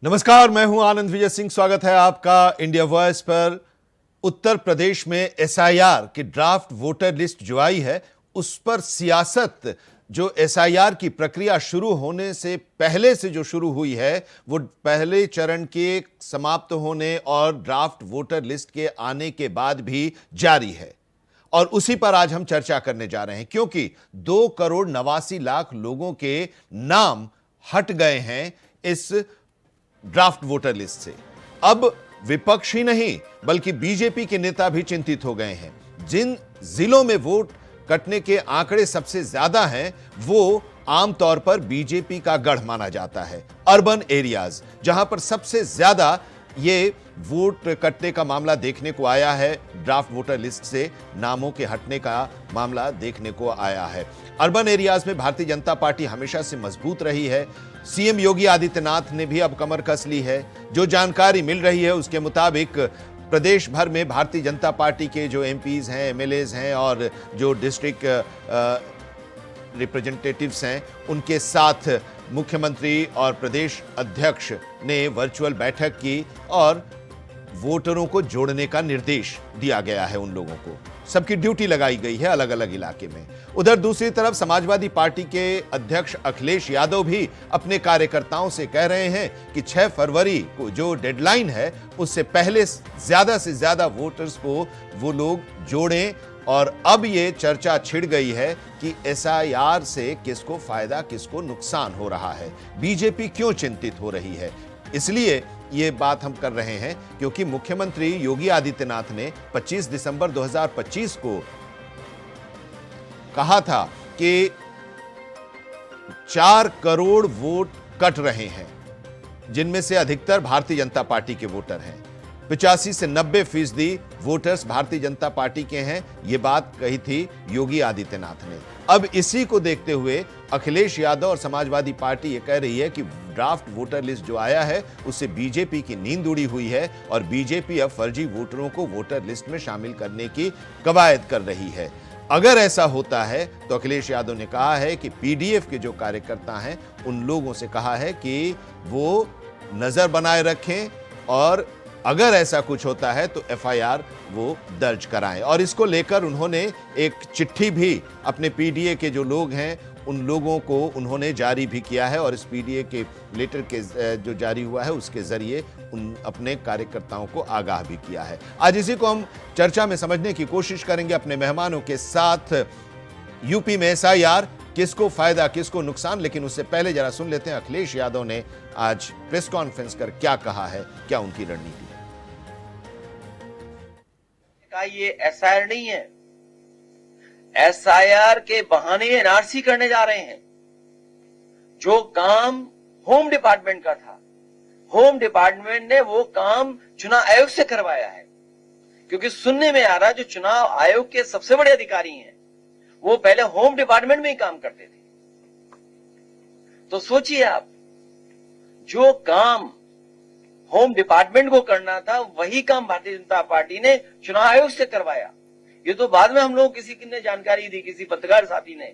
नमस्कार, मैं हूं आनंद विजय सिंह। स्वागत है आपका इंडिया वॉइस पर। उत्तर प्रदेश में एसआईआर की ड्राफ्ट वोटर लिस्ट जो आई है, उस पर सियासत जो एसआईआर की प्रक्रिया शुरू होने से पहले से जो शुरू हुई है, वो पहले चरण के समाप्त होने और ड्राफ्ट वोटर लिस्ट के आने के बाद भी जारी है। और उसी पर आज हम चर्चा करने जा रहे हैं, क्योंकि 2,89,00,000 लोगों के नाम हट गए हैं इस ड्राफ्ट वोटर लिस्ट से। अब विपक्ष ही नहीं बल्कि बीजेपी के नेता भी चिंतित हो गए हैं। जिन जिलों में वोट कटने के आंकड़े सबसे ज्यादा हैं, वो आमतौर पर बीजेपी का गढ़ माना जाता है। अर्बन एरियाज, जहां पर सबसे ज्यादा ये वोट कटने का मामला देखने को आया है, ड्राफ्ट वोटर लिस्ट से नामों के हटने का मामला देखने को आया है। अर्बन एरियाज में भारतीय जनता पार्टी हमेशा से मजबूत रही है। सीएम योगी आदित्यनाथ ने भी अब कमर कस ली है। जो जानकारी मिल रही है उसके मुताबिक प्रदेश भर में भारतीय जनता पार्टी के जो एमपीज हैं, एमएलएज हैं और जो डिस्ट्रिक्ट रिप्रेजेंटेटिव्स हैं, उनके साथ मुख्यमंत्री और प्रदेश अध्यक्ष ने वर्चुअल बैठक की और वोटरों को जोड़ने का निर्देश दिया गया है। उन लोगों को सबकी ड्यूटी लगाई गई है अलग अलग इलाके में। उधर दूसरी तरफ समाजवादी पार्टी के अध्यक्ष अखिलेश यादव भी अपने कार्यकर्ताओं से कह रहे हैं कि 6 फरवरी को जो डेडलाइन है, उससे पहले ज्यादा से ज्यादा वोटर्स को वो लोग जोड़ें। और अब ये चर्चा छिड़ गई है कि एसआईआर से किसको फायदा किसको नुकसान हो रहा है, बीजेपी क्यों चिंतित हो रही है। इसलिए ये बात हम कर रहे हैं क्योंकि मुख्यमंत्री योगी आदित्यनाथ ने 25 दिसंबर 2025 को कहा था कि 4 करोड़ वोट कट रहे हैं, जिनमें से अधिकतर भारतीय जनता पार्टी के वोटर हैं। 85 से 90% वोटर्स भारतीय जनता पार्टी के हैं। यह बात कही थी योगी आदित्यनाथ ने। अब इसी को देखते हुए अखिलेश यादव और समाजवादी पार्टी ये कह रही है कि ड्राफ्ट वोटर लिस्ट जो आया है, उससे बीजेपी की नींद उड़ी हुई है और बीजेपी अब फर्जी वोटरों को वोटर लिस्ट में शामिल करने की कवायद कर रही है। अगर ऐसा होता है तो अखिलेश यादव ने कहा है कि पीडीएफ के जो कार्यकर्ता हैं, उन लोगों से कहा है कि वो नजर बनाए रखें और अगर ऐसा कुछ होता है तो एफआईआर वो दर्ज कराएं। और इसको लेकर उन्होंने एक चिट्ठी भी अपने पीडीए के जो लोग हैं उन लोगों को उन्होंने जारी भी किया है और इस पीडीए के लेटर के जो जारी हुआ है उसके जरिए उन अपने कार्यकर्ताओं को आगाह भी किया है। आज इसी को हम चर्चा में समझने की कोशिश करेंगे अपने मेहमानों के साथ। यूपी में एसआईआर, किसको फायदा किसको नुकसान। लेकिन उससे पहले जरा सुन लेते हैं अखिलेश यादव ने आज प्रेस कॉन्फ्रेंस कर क्या कहा है, क्या उनकी रणनीति। ये एसआईआर नहीं है, एसआईआर के बहाने एनआरसी करने जा रहे हैं। जो काम होम डिपार्टमेंट का था, होम डिपार्टमेंट ने वो काम चुनाव आयोग से करवाया है। क्योंकि सुनने में आ रहा है जो चुनाव आयोग के सबसे बड़े अधिकारी हैं, वो पहले होम डिपार्टमेंट में ही काम करते थे। तो सोचिए आप, जो काम होम डिपार्टमेंट को करना था, वही काम भारतीय जनता पार्टी ने चुनाव आयोग से करवाया। ये तो बाद में हम लोग किसी ने जानकारी दी, किसी पत्रकार साथी ने,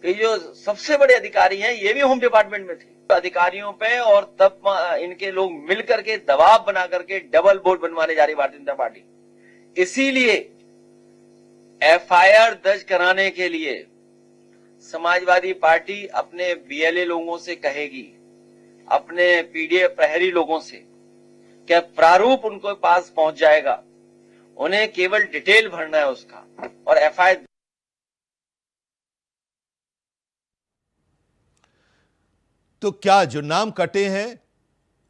कि जो सबसे बड़े अधिकारी हैं ये भी होम डिपार्टमेंट में थे अधिकारियों पे। और तब इनके लोग मिल करके दबाव बना करके डबल बोर्ड बनवाने जा रही भारतीय जनता पार्टी। इसीलिए एफआईआर दर्ज कराने के लिए समाजवादी पार्टी अपने बीएलए लोगों से कहेगी, अपने पीडीएफ प्रहरी लोगों से, क्या प्रारूप उनको पास पहुंच जाएगा, उन्हें केवल डिटेल भरना है उसका और एफआईआर। तो क्या जो नाम कटे हैं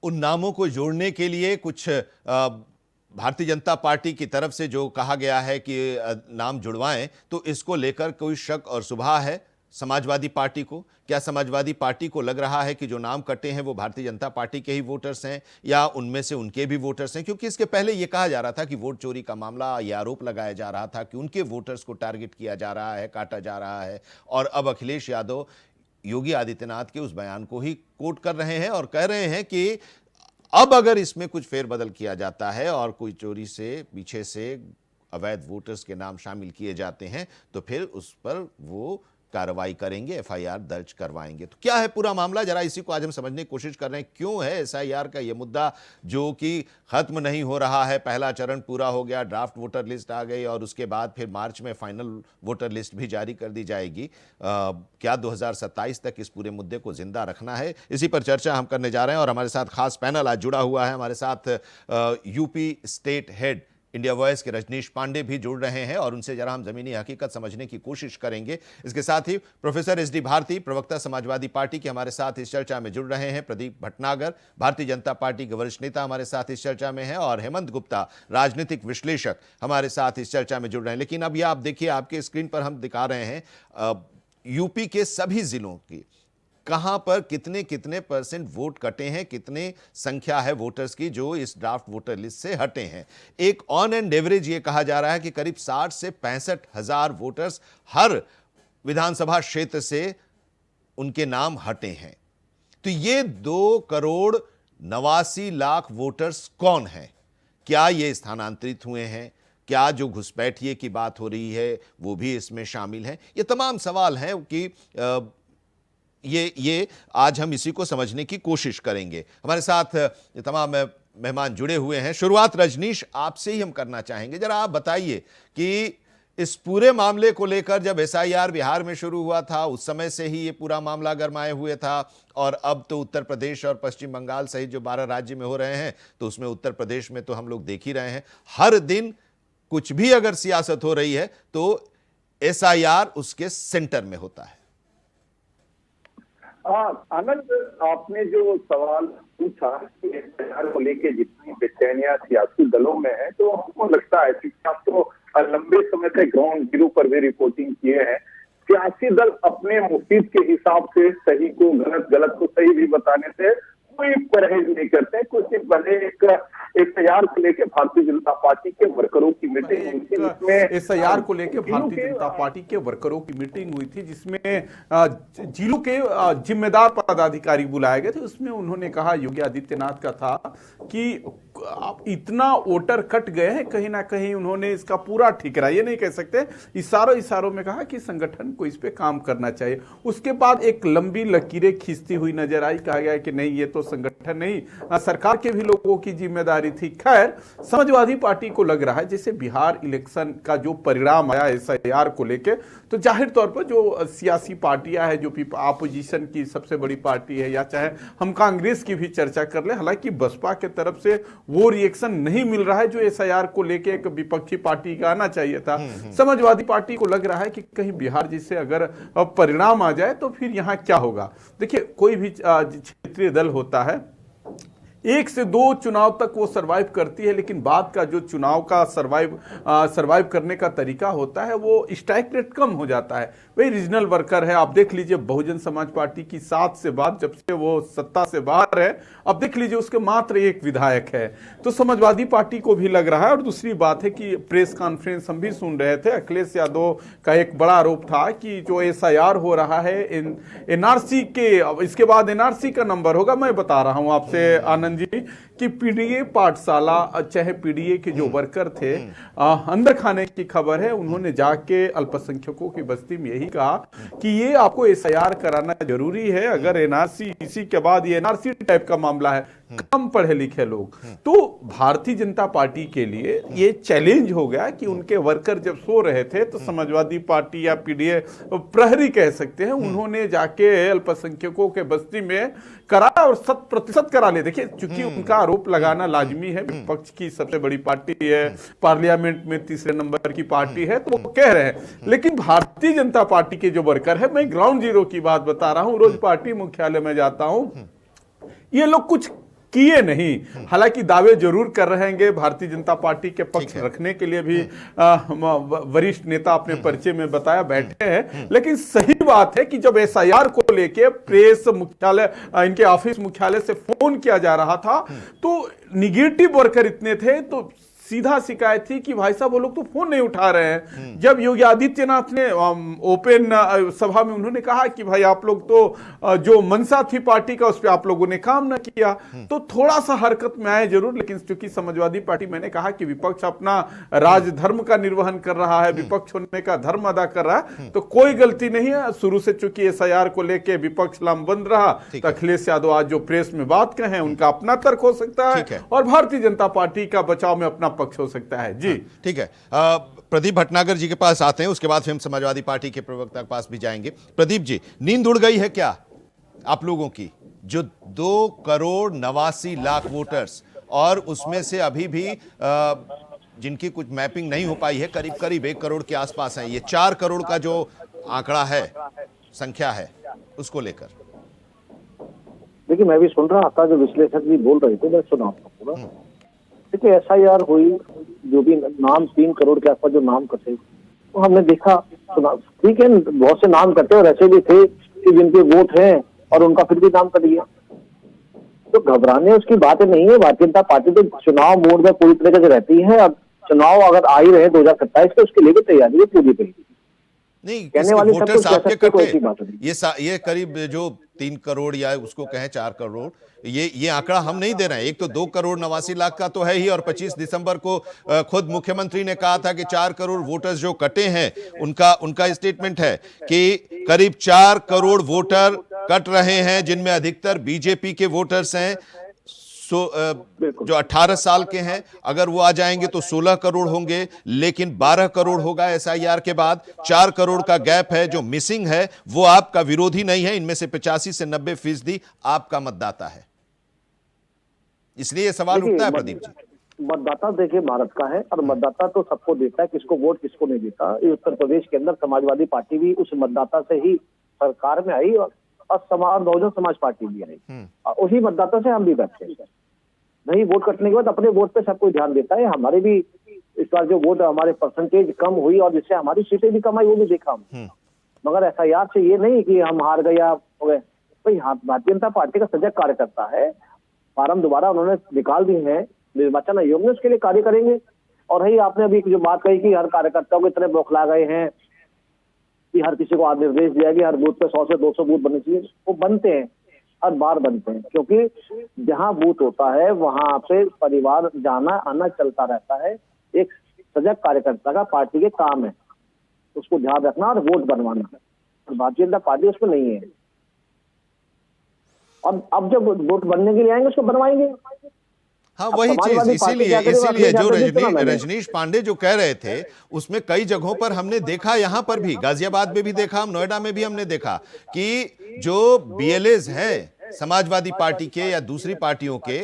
उन नामों को जोड़ने के लिए कुछ भारतीय जनता पार्टी की तरफ से जो कहा गया है कि नाम जुड़वाएं, तो इसको लेकर कोई शक और शुबहा है समाजवादी पार्टी को? क्या समाजवादी पार्टी को लग रहा है कि जो नाम कटे हैं वो भारतीय जनता पार्टी के ही वोटर्स हैं या उनमें से उनके भी वोटर्स हैं? क्योंकि इसके पहले ये कहा जा रहा था कि वोट चोरी का मामला, ये आरोप लगाया जा रहा था कि उनके वोटर्स को टारगेट किया जा रहा है, काटा जा रहा है। और अब अखिलेश यादव योगी आदित्यनाथ के उस बयान को ही कोट कर रहे हैं और कह रहे हैं कि अब अगर इसमें कुछ फेरबदल किया जाता है और कोई चोरी से, पीछे से अवैध वोटर्स के नाम शामिल किए जाते हैं, तो फिर उस पर वो कार्रवाई करेंगे, एफआईआर दर्ज करवाएंगे। तो क्या है पूरा मामला, जरा इसी को आज हम समझने की कोशिश कर रहे हैं। क्यों है एसआईआर का ये मुद्दा जो कि खत्म नहीं हो रहा है? पहला चरण पूरा हो गया, ड्राफ्ट वोटर लिस्ट आ गई और उसके बाद फिर मार्च में फाइनल वोटर लिस्ट भी जारी कर दी जाएगी। क्या 2027 तक इस पूरे मुद्दे को जिंदा रखना है? इसी पर चर्चा हम करने जा रहे हैं और हमारे साथ खास पैनल आज जुड़ा हुआ है। हमारे साथ UP state head India voice के रजनीश पांडे भी जुड़ रहे हैं और उनसे जरा हम जमीनी हकीकत समझने की कोशिश करेंगे। इसके साथ ही प्रोफेसर एस डी भारती, प्रवक्ता समाजवादी पार्टी के, हमारे साथ इस चर्चा में जुड़ रहे हैं। प्रदीप भटनागर, भारतीय जनता पार्टी के वरिष्ठ नेता, हमारे साथ इस चर्चा में हैं और हेमंत गुप्ता, राजनीतिक विश्लेषक, हमारे साथ इस चर्चा में जुड़ रहे हैं। लेकिन अब यह आप देखिए, आपके स्क्रीन पर हम दिखा रहे हैं यूपी के सभी जिलों की कहां पर कितने कितने % वोट कटे हैं, कितने संख्या है वोटर्स की जो इस ड्राफ्ट वोटर लिस्ट से हटे हैं। एक ऑन एंड एवरेज ये कहा जा रहा है कि करीब 60 से 65 हजार वोटर्स हर विधानसभा क्षेत्र से उनके नाम हटे हैं। तो ये 2,89,00,000 वोटर्स कौन हैं? क्या ये स्थानांतरित हुए हैं? क्या जो घुसपैठिए की बात हो रही है वो भी इसमें शामिल है? ये तमाम सवाल हैं कि ये आज हम इसी को समझने की कोशिश करेंगे। हमारे साथ तमाम मेहमान जुड़े हुए हैं। शुरुआत रजनीश आपसे ही हम करना चाहेंगे। जरा आप बताइए कि इस पूरे मामले को लेकर जब एसआईआर बिहार में शुरू हुआ था उस समय से ही ये पूरा मामला गरमाए हुए था और अब तो उत्तर प्रदेश और पश्चिम बंगाल सहित जो 12 राज्य में हो रहे हैं तो उसमें उत्तर प्रदेश में तो हम लोग देख ही रहे हैं, हर दिन कुछ भी अगर सियासत हो रही है तो एसआईआर उसके सेंटर में होता है। आनंद, आपने जो सवाल पूछा कि एसआईआर को लेके जितनी बेचैनियां सियासी दलों में है, तो हमको लगता है कि आप तो लंबे समय से ग्राउंड जीरो पर भी रिपोर्टिंग किए हैं। सियासी दल अपने मुफीद के हिसाब से सही को गलत, गलत को सही भी बताने से कोई परहेज नहीं करते। कुछ दिन पहले एक एसआईआर को लेकर भारतीय जनता पार्टी के वर्करों की मीटिंग हुई थी, जिसमें एसआईआर को लेकर भारतीय जनता पार्टी के वर्करों की मीटिंग हुई थी, जिसमें जिलों के जिम्मेदार पदाधिकारी बुलाए गए थे। उसमें उन्होंने कहा, योगी आदित्यनाथ का था कि इतना वोटर कट गए हैं, कहीं ना कहीं उन्होंने इसका पूरा ठिकरा, ये नहीं कह सकते, इशारों में कहा कि संगठन को इस पे काम करना चाहिए। उसके बाद एक लंबी लकीरें खींचती हुई नजर आई, कहा गया कि नहीं, ये तो संगठन नहीं, सरकार के भी लोगों की जिम्मेदारी थी। खैर, समाजवादी पार्टी को लग रहा है जैसे बिहार इलेक्शन का जो परिणाम आया एसआईआर को लेके, तो जाहिर तौर पर जो सियासी पार्टियां हैं, जो अपोजिशन की सबसे बड़ी पार्टी है, या चाहे हम कांग्रेस की भी चर्चा कर ले, हालांकि बसपा के तरफ से वो रिएक्शन नहीं मिल रहा है जो एसआईआर को लेके एक विपक्षी पार्टी का आना चाहिए था। समाजवादी पार्टी को लग रहा है कि कहीं बिहार जिससे अगर परिणाम आ जाए तो फिर यहां क्या होगा। देखिए, कोई भी क्षेत्रीय दल होता है, 1 से 2 चुनाव तक वो सरवाइव करती है, लेकिन बाद का जो चुनाव का सरवाइव करने का तरीका होता है वो स्ट्राइक रेट कम हो जाता है। वही रीजनल वर्कर है, आप देख लीजिए बहुजन समाज पार्टी की 7 से बाद, जब से वो सत्ता से बाहर है, अब देख लीजिए उसके मात्र 1 विधायक है। तो समाजवादी पार्टी को भी लग रहा है। और दूसरी बात है कि प्रेस कॉन्फ्रेंस हम भी सुन रहे थे, अखिलेश यादव का एक बड़ा आरोप था कि जो एसआईआर हो रहा है एनआरसी के, इसके बाद एनआरसी का नंबर होगा। मैं बता रहा हूं आपसे आनंद जी कि पीडीए पाठशाला, चाहे पीडीए के जो वर्कर थे, अंदर खाने की खबर है, उन्होंने जाके अल्पसंख्यकों की बस्ती में यही कहा कि ये आपको एसआईआर कराना जरूरी है। अगर एनआरसी, इसी के बाद ये एनआरसी टाइप का मामला है, कम पढ़े लिखे लोग, तो भारतीय जनता पार्टी के लिए ये चैलेंज हो गया कि उनके वर्कर जब सो रहे थे तो समाजवादी पार्टी या पीडीए प्रहरी कह सकते हैं, उन्होंने जाके अल्पसंख्यकों के बस्ती में कराया और 100% करा ले। देखिए, चूंकि उनका आरोप लगाना लाजमी है, विपक्ष की सबसे बड़ी पार्टी है, पार्लियामेंट में 3रे नंबर की पार्टी है, तो वो कह रहे हैं। लेकिन भारतीय जनता पार्टी के जो वर्कर है, मैं ग्राउंड जीरो की बात बता रहा हूं, रोज पार्टी मुख्यालय में जाता हूं, ये लोग कुछ किए नहीं। हालांकि दावे जरूर कर रहे हैं, भारतीय जनता पार्टी के पक्ष रखने के लिए भी वरिष्ठ नेता अपने परिचय में बताया बैठे हैं। लेकिन सही बात है कि जब एसआईआर को लेके प्रेस मुख्यालय, इनके ऑफिस मुख्यालय से फोन किया जा रहा था, तो निगेटिव वर्कर इतने थे, तो सीधा शिकायत थी कि भाई साहब वो लोग तो फोन नहीं उठा रहे हैं। जब योगी आदित्यनाथ ने ओपन सभा में उन्होंने कहा कि भाई आप लोग तो जो मंशा थी पार्टी का उस पर आप लोगों ने काम ना किया, तो थोड़ा सा हरकत में आए जरूर, लेकिन चूंकि समाजवादी पार्टी, मैंने कहा कि विपक्ष अपना राजधर्म का निर्वहन कर रहा है, विपक्ष होने का धर्म अदा कर रहा है, तो कोई गलती नहीं है। शुरू से चूंकि एसआईआर को लेके विपक्ष लामबंद रहा, तो अखिलेश यादव आज जो प्रेस में बात कहे उनका अपना तर्क हो सकता है और भारतीय जनता पार्टी का बचाव में अपना पक्ष हो सकता है। जी ठीक है, प्रदीप भटनागर जी के पास आते हैं, उसके बाद फिर हम समाजवादी पार्टी के प्रवक्ता के पास भी जाएंगे। प्रदीप जी, नींद उड़ गई है क्या आप लोगों की? जो 2,89,00,000 वोटर्स, और उसमें से अभी भी जिनकी कुछ मैपिंग नहीं हो पाई है करीब करीब 1 करोड़ के आसपास है, ये 4 करोड़ का जो आंकड़ा है, संख्या है, उसको लेकर। देखिए, मैं भी सुन रहा था जो विश्लेषक जी बोल रहे थे, मैं सुना आपको पूरा। देखिए, एसआईआर हुई, जो भी नाम 3 करोड़ के आसपास जो नाम कटे, तो हमने देखा, सुना, ठीक है, बहुत से नाम कटे और ऐसे भी थे कि जिनके वोट हैं और उनका फिर भी नाम कट गया। तो घबराने उसकी बात नहीं है। भारतीय जनता पार्टी तो चुनाव मोड में पूरी तरीके से रहती है। अब चुनाव अगर आ ही रहे 2027 के, उसके लिए भी तैयारी है पूरी तरीके। नहीं, कहने वाले वोटर्स आपके कटे, ये करीब जो 3 करोड़ या उसको कहें 4 करोड़, ये आंकड़ा हम नहीं दे रहे हैं। एक तो 2,89,00,000 का तो है ही, और 25 दिसंबर को खुद मुख्यमंत्री ने कहा था कि 4 करोड़ वोटर्स जो कटे हैं, उनका स्टेटमेंट है कि करीब 4 करोड़ वोटर कट रहे हैं, जिनमें अधिकतर बीजेपी के वोटर्स हैं। जो 18 साल के हैं, अगर वो आ जाएंगे तो 16 करोड़ होंगे, लेकिन 12 करोड़ होगा एसआईआर के बाद। 4 करोड़ का गैप है जो मिसिंग है, वो आपका विरोधी नहीं है। इनमें से 85 से 90% आपका मतदाता है। इसलिए ये सवाल उठता है प्रदीप जी। मतदाता देखिए भारत का है, और मतदाता तो सबको देता है, किसको वोट किसको नहीं देता। ये उत्तर प्रदेश के अंदर समाजवादी पार्टी भी उस मतदाता से ही सरकार में आई, और बहुजन समाज पार्टी भी आई, और उसी मतदाता से हम भी बैठे। नहीं, वोट कटने के बाद अपने वोट पे सब कोई ध्यान देता है। हमारे भी इस बार जो वोट हमारे परसेंटेज कम हुई और जिससे हमारी सीटें भी कम आई, वो भी देखा हम। मगर एसआईआर से ये नहीं कि हम हार गए या हो गए। भाई, भारतीय जनता पार्टी का सजग कार्यकर्ता है, फार्म दोबारा उन्होंने निकाल दिए हैं, निर्वाचन आयोग ने उसके लिए कार्य करेंगे। और रही आपने अभी जो बात कही कि हर कार्यकर्ताओं को इतने बौखला गए हैं कि हर किसी को आज निर्देश दिया कि हर बूथ पे 100 से 200 बूथ बनने चाहिए, वो बनते हैं, हर बार बनते हैं, क्योंकि जहां बूथ होता है वहां पे परिवार जाना आना चलता रहता है। एक सजग कार्यकर्ता का पार्टी के काम है उसको ध्यान रखना और वोट बनवाना। और भारतीय जनता पार्टी उसमें नहीं है, और अब जब वोट बनने के लिए आएंगे उसको बनवाएंगे। हाँ, वही चीज, इसीलिए जो रजनीश पांडे जो कह रहे थे, उसमें कई जगहों पर हमने देखा, यहां पर भी, गाजियाबाद में भी देखा, नोएडा में भी हमने देखा कि जो बीएलएज हैं समाजवादी पार्टी के या दूसरी पार्टियों के,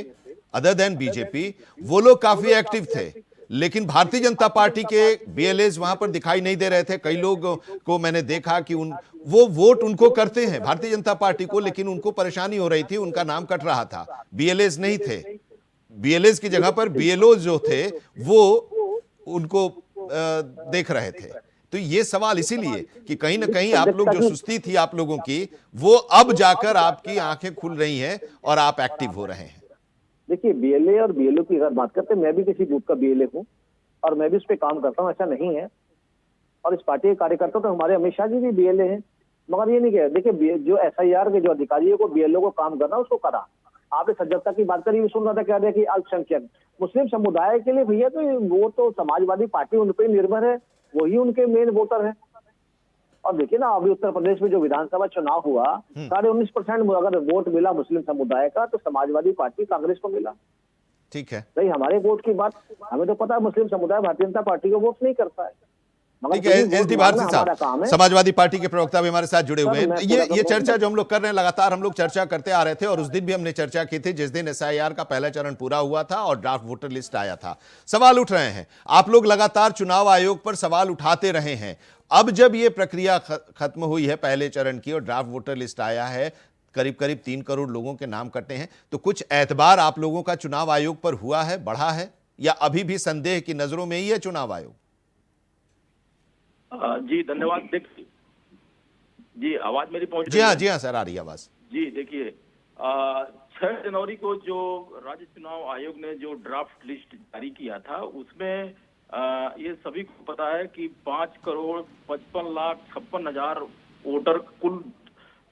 अदर देन बीजेपी, वो लोग काफी एक्टिव थे। लेकिन भारतीय जनता पार्टी के बीएलएज वहां पर दिखाई नहीं दे रहे थे। कई लोग को मैंने देखा कि वो वोट उनको करते हैं भारतीय जनता पार्टी को, लेकिन उनको परेशानी हो रही थी, उनका नाम कट रहा था, बीएलएज नहीं थे। बीएलएज की जगह पर बीएलओ जो थे वो उनको देख रहे थे। तो ये सवाल इसीलिए कि कहीं ना कहीं आप लोग, जो सुस्ती थी आप लोगों की, वो अब जाकर आपकी आंखें खुल रही हैं और आप एक्टिव हो रहे हैं। देखिए, बीएलए और बीएलओ की अगर बात करते हैं, मैं भी किसी बूथ का बीएलए हूँ और मैं भी उस पर काम करता हूँ, ऐसा नहीं है। और इस पार्टी के कार्यकर्ता तो हमारे अमित शाह जी भी बीएलए हैं। मगर ये नहीं कह, देखिए, जो एसआईआर के जो अधिकारियों को बीएलओ को काम करना, उसको करा। आपने सजगता की बात करी, सुन रहा था, कह रहे कि अल्पसंख्यक मुस्लिम समुदाय के लिए भैया, तो वो तो समाजवादी पार्टी उन पर निर्भर है, वही उनके मेन वोटर है। और देखिए ना, अभी उत्तर प्रदेश में जो विधानसभा चुनाव हुआ, 19.5% अगर वोट मिला मुस्लिम समुदाय का, तो समाजवादी पार्टी कांग्रेस को मिला। ठीक है, नहीं, हमारे वोट की बात, हमें तो पता है मुस्लिम समुदाय भारतीय जनता पार्टी को वोट नहीं करता है। ठीक है, एसडी भारती साहब, समाजवादी पार्टी के प्रवक्ता भी हमारे साथ जुड़े हुए हैं। ये चर्चा जो हम लोग कर रहे हैं, लगातार हम लोग चर्चा करते आ रहे थे, और उस दिन भी हमने चर्चा की थी जिस दिन एसआईआर का पहला चरण पूरा हुआ था और ड्राफ्ट वोटर लिस्ट आया था। सवाल उठ रहे हैं, आप लोग लगातार चुनाव आयोग पर सवाल उठाते रहे हैं। अब जब ये प्रक्रिया खत्म हुई है पहले चरण की और ड्राफ्ट वोटर लिस्ट आया है, करीब करीब 3 करोड़ लोगों के नाम कटे हैं, तो कुछ एतबार आप लोगों का चुनाव आयोग पर हुआ है, बढ़ा है, या अभी भी संदेह की नजरों में ही है चुनाव आयोग? जी धन्यवाद। देखिए, जी आवाज मेरी पहुंच जी हाँ सर, आ रही है आवाज। जी देखिए, 6 जनवरी को जो राज्य चुनाव आयोग ने जो ड्राफ्ट लिस्ट जारी किया था उसमें ये सभी को पता है कि 5,55,56,000 वोटर कुल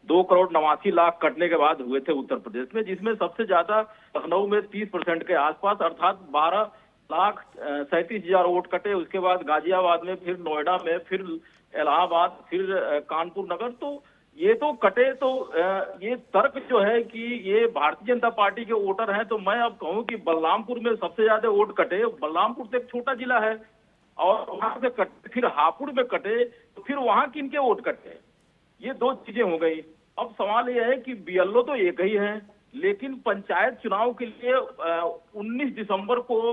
2,89,00,000 कटने के बाद हुए थे उत्तर प्रदेश में, जिसमें सबसे ज्यादा लखनऊ में 30% के आसपास अर्थात 12,37,000 वोट कटे। उसके बाद गाजियाबाद में, फिर नोएडा में, फिर इलाहाबाद, फिर कानपुर नगर। तो ये तो कटे। तो ये तर्क जो है कि ये भारतीय जनता पार्टी के वोटर हैं, तो मैं अब कहूं कि बलरामपुर में सबसे ज्यादा वोट कटे। बलरामपुर तो एक छोटा जिला है और वहां से कटे, फिर हापुड़ में कटे, तो फिर वहां किनके वोट कटे? ये दो चीजें हो गई। अब सवाल यह है कि बीएलओ तो एक ही है, लेकिन पंचायत चुनाव के लिए 19 दिसंबर को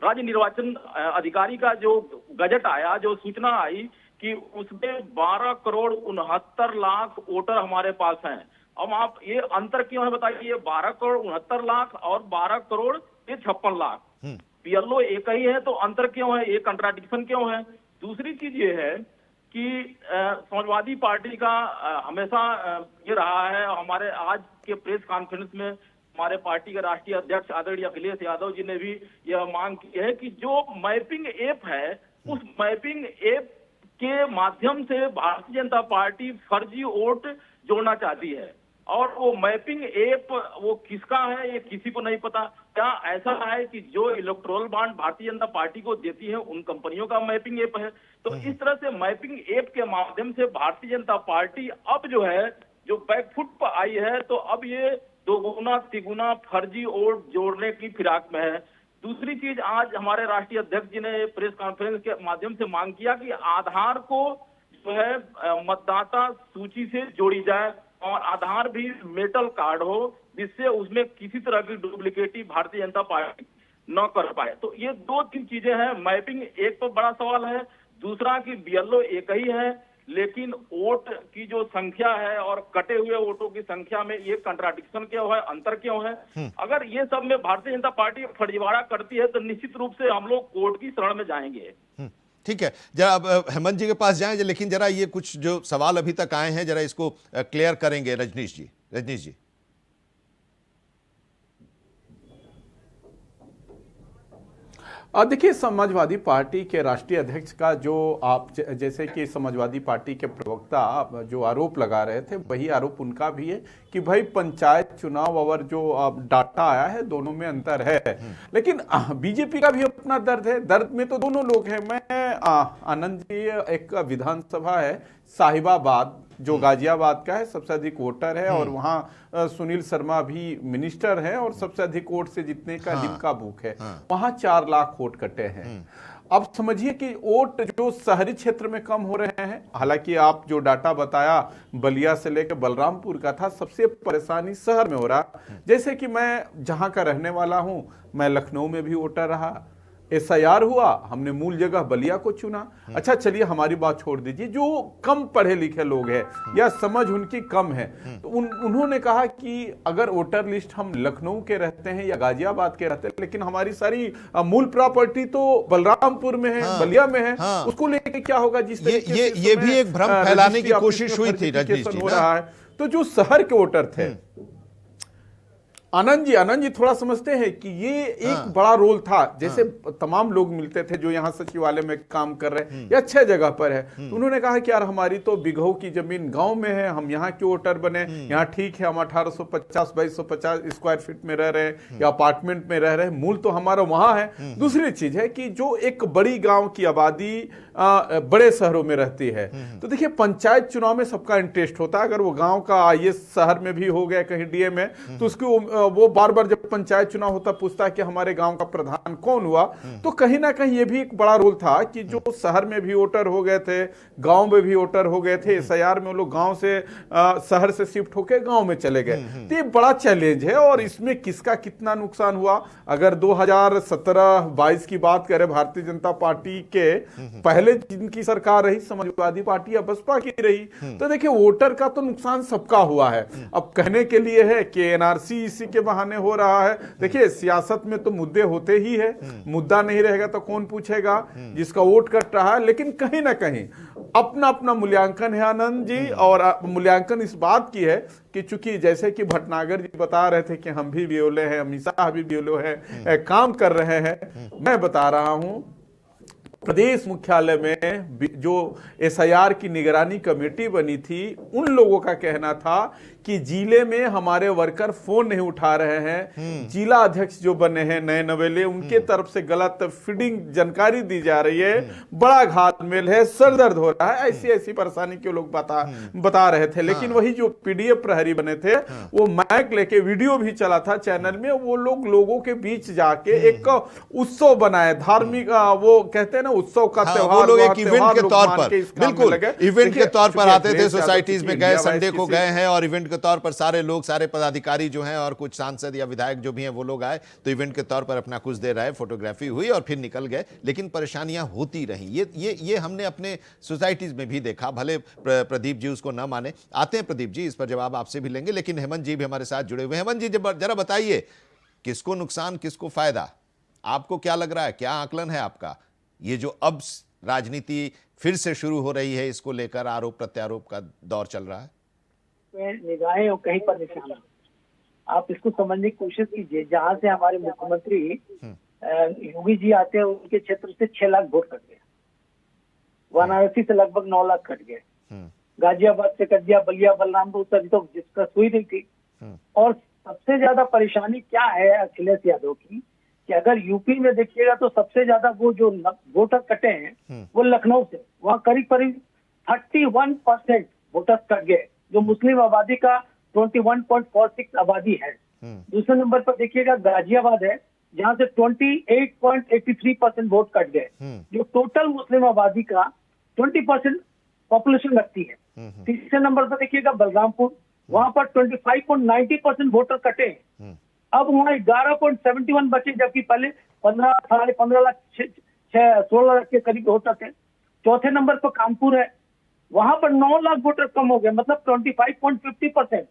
राज्य निर्वाचन अधिकारी का जो गजट आया, जो सूचना आई कि उसमें 12,69,00,000 वोटर हमारे पास हैं। अब आप ये अंतर क्यों है बताइए? 12,69,00,000 और 12,56,00,000। बीएलओ एक ही है, तो अंतर क्यों है? ये कंट्राडिक्शन क्यों है? दूसरी चीज ये है कि समाजवादी पार्टी का हमेशा ये रहा है। हमारे आज के प्रेस कॉन्फ्रेंस में हमारे पार्टी के राष्ट्रीय अध्यक्ष आदरणीय अखिलेश यादव जी ने भी यह मांग की है कि जो मैपिंग ऐप है, उस मैपिंग ऐप के माध्यम से भारतीय जनता पार्टी फर्जी वोट जोड़ना चाहती है। और वो मैपिंग ऐप वो किसका है ये किसी को नहीं पता। क्या ऐसा है कि जो electoral bond Bharatiya Janata party को देती है उन कंपनियों का मैपिंग ऐप है? तो इस तरह से मैपिंग ऐप के माध्यम से भारतीय जनता पार्टी अब जो है जो बैकफुट पर आई है, तो अब ये दोगुना तिगुना फर्जी वोट जोड़ने की फिराक में है। दूसरी चीज, आज हमारे राष्ट्रीय अध्यक्ष जी ने प्रेस कॉन्फ्रेंस के माध्यम से मांग किया कि आधार को जो है मतदाता सूची से जोड़ी जाए और आधार भी मेटल कार्ड हो, जिससे उसमें किसी तरह की डुप्लीकेटी भारतीय जनता पार्टी न कर पाए। तो ये 2-3 चीजें हैं। मैपिंग एक तो बड़ा सवाल है, दूसरा कि बीएलओ एक ही है, लेकिन वोट की जो संख्या है और कटे हुए वोटों की संख्या में ये कंट्राडिक्शन क्यों है, अंतर क्यों है? अगर ये सब में भारतीय जनता पार्टी फर्जीवाड़ा करती है तो निश्चित रूप से हम लोग कोर्ट की शरण में जाएंगे। ठीक है, जरा अब हेमंत जी के पास जाएं, लेकिन जरा ये कुछ जो सवाल अभी तक आए हैं जरा इसको क्लियर करेंगे रजनीश जी। रजनीश जी, देखिए, समाजवादी पार्टी के राष्ट्रीय अध्यक्ष का जो आप जैसे कि समाजवादी पार्टी के प्रवक्ता जो आरोप लगा रहे थे, वही आरोप उनका भी है कि भाई पंचायत चुनाव और जो डाटा आया है दोनों में अंतर है। लेकिन बीजेपी का भी अपना दर्द है। दर्द में तो दोनों लोग हैं। मैं आनंद जी, एक विधानसभा है साहिबाबाद जो गाजियाबाद का है, सबसे अधिक वोटर है और वहां सुनील शर्मा भी मिनिस्टर है और सबसे अधिक वोट से जीतने का लिम्का बुक है। वहां 4 लाख वोट कटे हैं। अब समझिए कि वोट जो शहरी क्षेत्र में कम हो रहे हैं। हालांकि आप जो डाटा बताया बलिया से लेकर बलरामपुर का था, सबसे परेशानी शहर में हो रहा। जैसे कि मैं जहां का रहने वाला हूं, मैं लखनऊ में भी वोटर रहा, एसआईआर हुआ, हमने मूल जगह बलिया को चुना। अच्छा चलिए, हमारी बात छोड़ दीजिए, जो कम पढ़े लिखे लोग हैं या समझ उनकी कम है, तो उन्होंने कहा कि अगर वोटर लिस्ट हम लखनऊ के रहते हैं या गाजियाबाद के रहते हैं, लेकिन हमारी सारी मूल प्रॉपर्टी तो बलरामपुर में है, बलिया में है, उसको लेके क्या होगा? जिस ये भी एक भ्रम फैलाने की कोशिश हुई थी रजनीश जी, हो रहा है। तो जो शहर के वोटर थे, आनंद जी थोड़ा समझते हैं कि ये एक बड़ा रोल था। जैसे तमाम लोग मिलते थे जो यहाँ सचिवालय में काम कर रहे हैं या अच्छे जगह पर है, तो उन्होंने कहा कि यार हमारी तो बिघऊ की जमीन गांव में है, हम यहाँ के वोटर बने। यहाँ ठीक है, हम 1850-2250 स्क्वायर फीट में रह रहे हैं या अपार्टमेंट में रह रहे हैं, मूल तो हमारा वहां है। दूसरी चीज है कि जो एक बड़ी गाँव की आबादी बड़े शहरों में रहती है, तो देखिए पंचायत चुनाव में सबका इंटरेस्ट होता है। अगर वो गांव का आईएएस शहर में भी हो गया कहीं डीएम में, तो उसको वो बार बार जब पंचायत चुनाव होता पूछता है कि हमारे गांव का प्रधान कौन हुआ। तो कहीं ना कहीं ये भी एक बड़ा रोल था कि जो शहर में भी वोटर हो गए थे, गांव में भी वोटर हो गए थे। एसआईआर में वो लोग गांव से शहर से शिफ्ट होकर गांव में चले गए। तो ये बड़ा चैलेंज है और इसमें किसका कितना नुकसान हुआ। अगर 2017-22 की बात करें, भारतीय जनता पार्टी के पहले जिनकी सरकार रही समाजवादी पार्टी या बसपा की रही, तो देखिए वोटर का तो नुकसान सबका हुआ है। अब कहने के लिए है कि एनआरसी इसी के बहाने हो रहा है। देखिए सियासत में तो मुद्दे होते ही है, मुद्दा नहीं रहेगा तो कौन पूछेगा जिसका वोट कट रहा है। लेकिन कहीं ना कहीं अपना अपना मूल्यांकन है आनंद जी। और मूल्यांकन इस बात की है कि चूंकि जैसे कि भटनागर जी बता रहे थे कि हम भी बियोले हैं, अमित शाह भी बियोले हैं, काम कर रहे हैं, मैं बता रहा हूं प्रदेश मुख्यालय में जो एसआईआर की निगरानी कमेटी बनी थी, उन लोगों का कहना था कि जिले में हमारे वर्कर फोन नहीं उठा रहे हैं। जिला अध्यक्ष जो बने हैं नए नवेले, उनके तरफ से गलत फीडिंग जानकारी दी जा रही है, बड़ा घातमेल है, सर दर्द हो रहा है, ऐसी ऐसी परेशानी के लोग बता रहे थे। लेकिन वही जो पीडीएफ प्रहरी बने थे, वो माइक लेके वीडियो भी चला था चैनल में, वो लोगों के बीच जाके एक उत्सव बनाए, धार्मिक वो कहते हैं ना उत्सव का त्योहार, वो लोग एक इवेंट के तौर पर, बिल्कुल इवेंट के तौर पर आते थे, सोसाइटीज में गए, संडे को गए हैं और इवेंट के तौर पर सारे लोग, सारे पदाधिकारी जो हैं और कुछ सांसद या विधायक जो भी हैं वो लोग आए, तो इवेंट के तौर पर अपना कुछ देर रहे, फोटोग्राफी हुई और फिर निकल गए। लेकिन परेशानियां होती रहीं। ये हमने अपने सोसाइटीज में भी देखा, भले प्रदीप जी उसको ना माने। आते हैं प्रदीप जी, इस पर जवाब आपसे भी लेंगे, लेकिन हेमंत जी भी हमारे साथ जुड़े हुए हैं। हेमंत जी जरा बताइए, किसको नुकसान किसको फायदा, आपको क्या लग रहा है, क्या आकलन है आपका? ये जो अब राजनीति फिर से शुरू हो रही है, इसको लेकर आरोप प्रत्यारोप का दौर चल रहा है, निगाहें और कहीं पर निशाना। आप इसको समझने की कोशिश कीजिए, जहां से हमारे मुख्यमंत्री योगी जी आते हैं, उनके क्षेत्र से 6 लाख वोट कट गए, वाराणसी से लगभग 9 लाख कट गए, गाजियाबाद से कट गया, बलिया बलरामपुर तक तो जिसका सुई नहीं थी। और सबसे ज्यादा परेशानी क्या है अखिलेश यादव की, कि अगर यूपी में देखिएगा तो सबसे ज्यादा वो जो वोटर कटे हैं वो लखनऊ से, वहाँ करीब करीब 31% वोटर कट गए, जो मुस्लिम आबादी का 21.46 आबादी है। दूसरे नंबर पर देखिएगा गाजियाबाद है, जहां से 28.83% वोट कट गए, जो टोटल मुस्लिम आबादी का 20% पॉपुलेशन रखती है। तीसरे नंबर पर देखिएगा बलरामपुर, वहां पर 25.90% वोटर कटे। अब वहाँ 11.71 बचे, जबकि पहले 15 लाख 16 लाख के करीब वोटर थे। चौथे नंबर पर कानपुर है, वहां पर 9 लाख वोटर कम हो गए, मतलब 25.50%।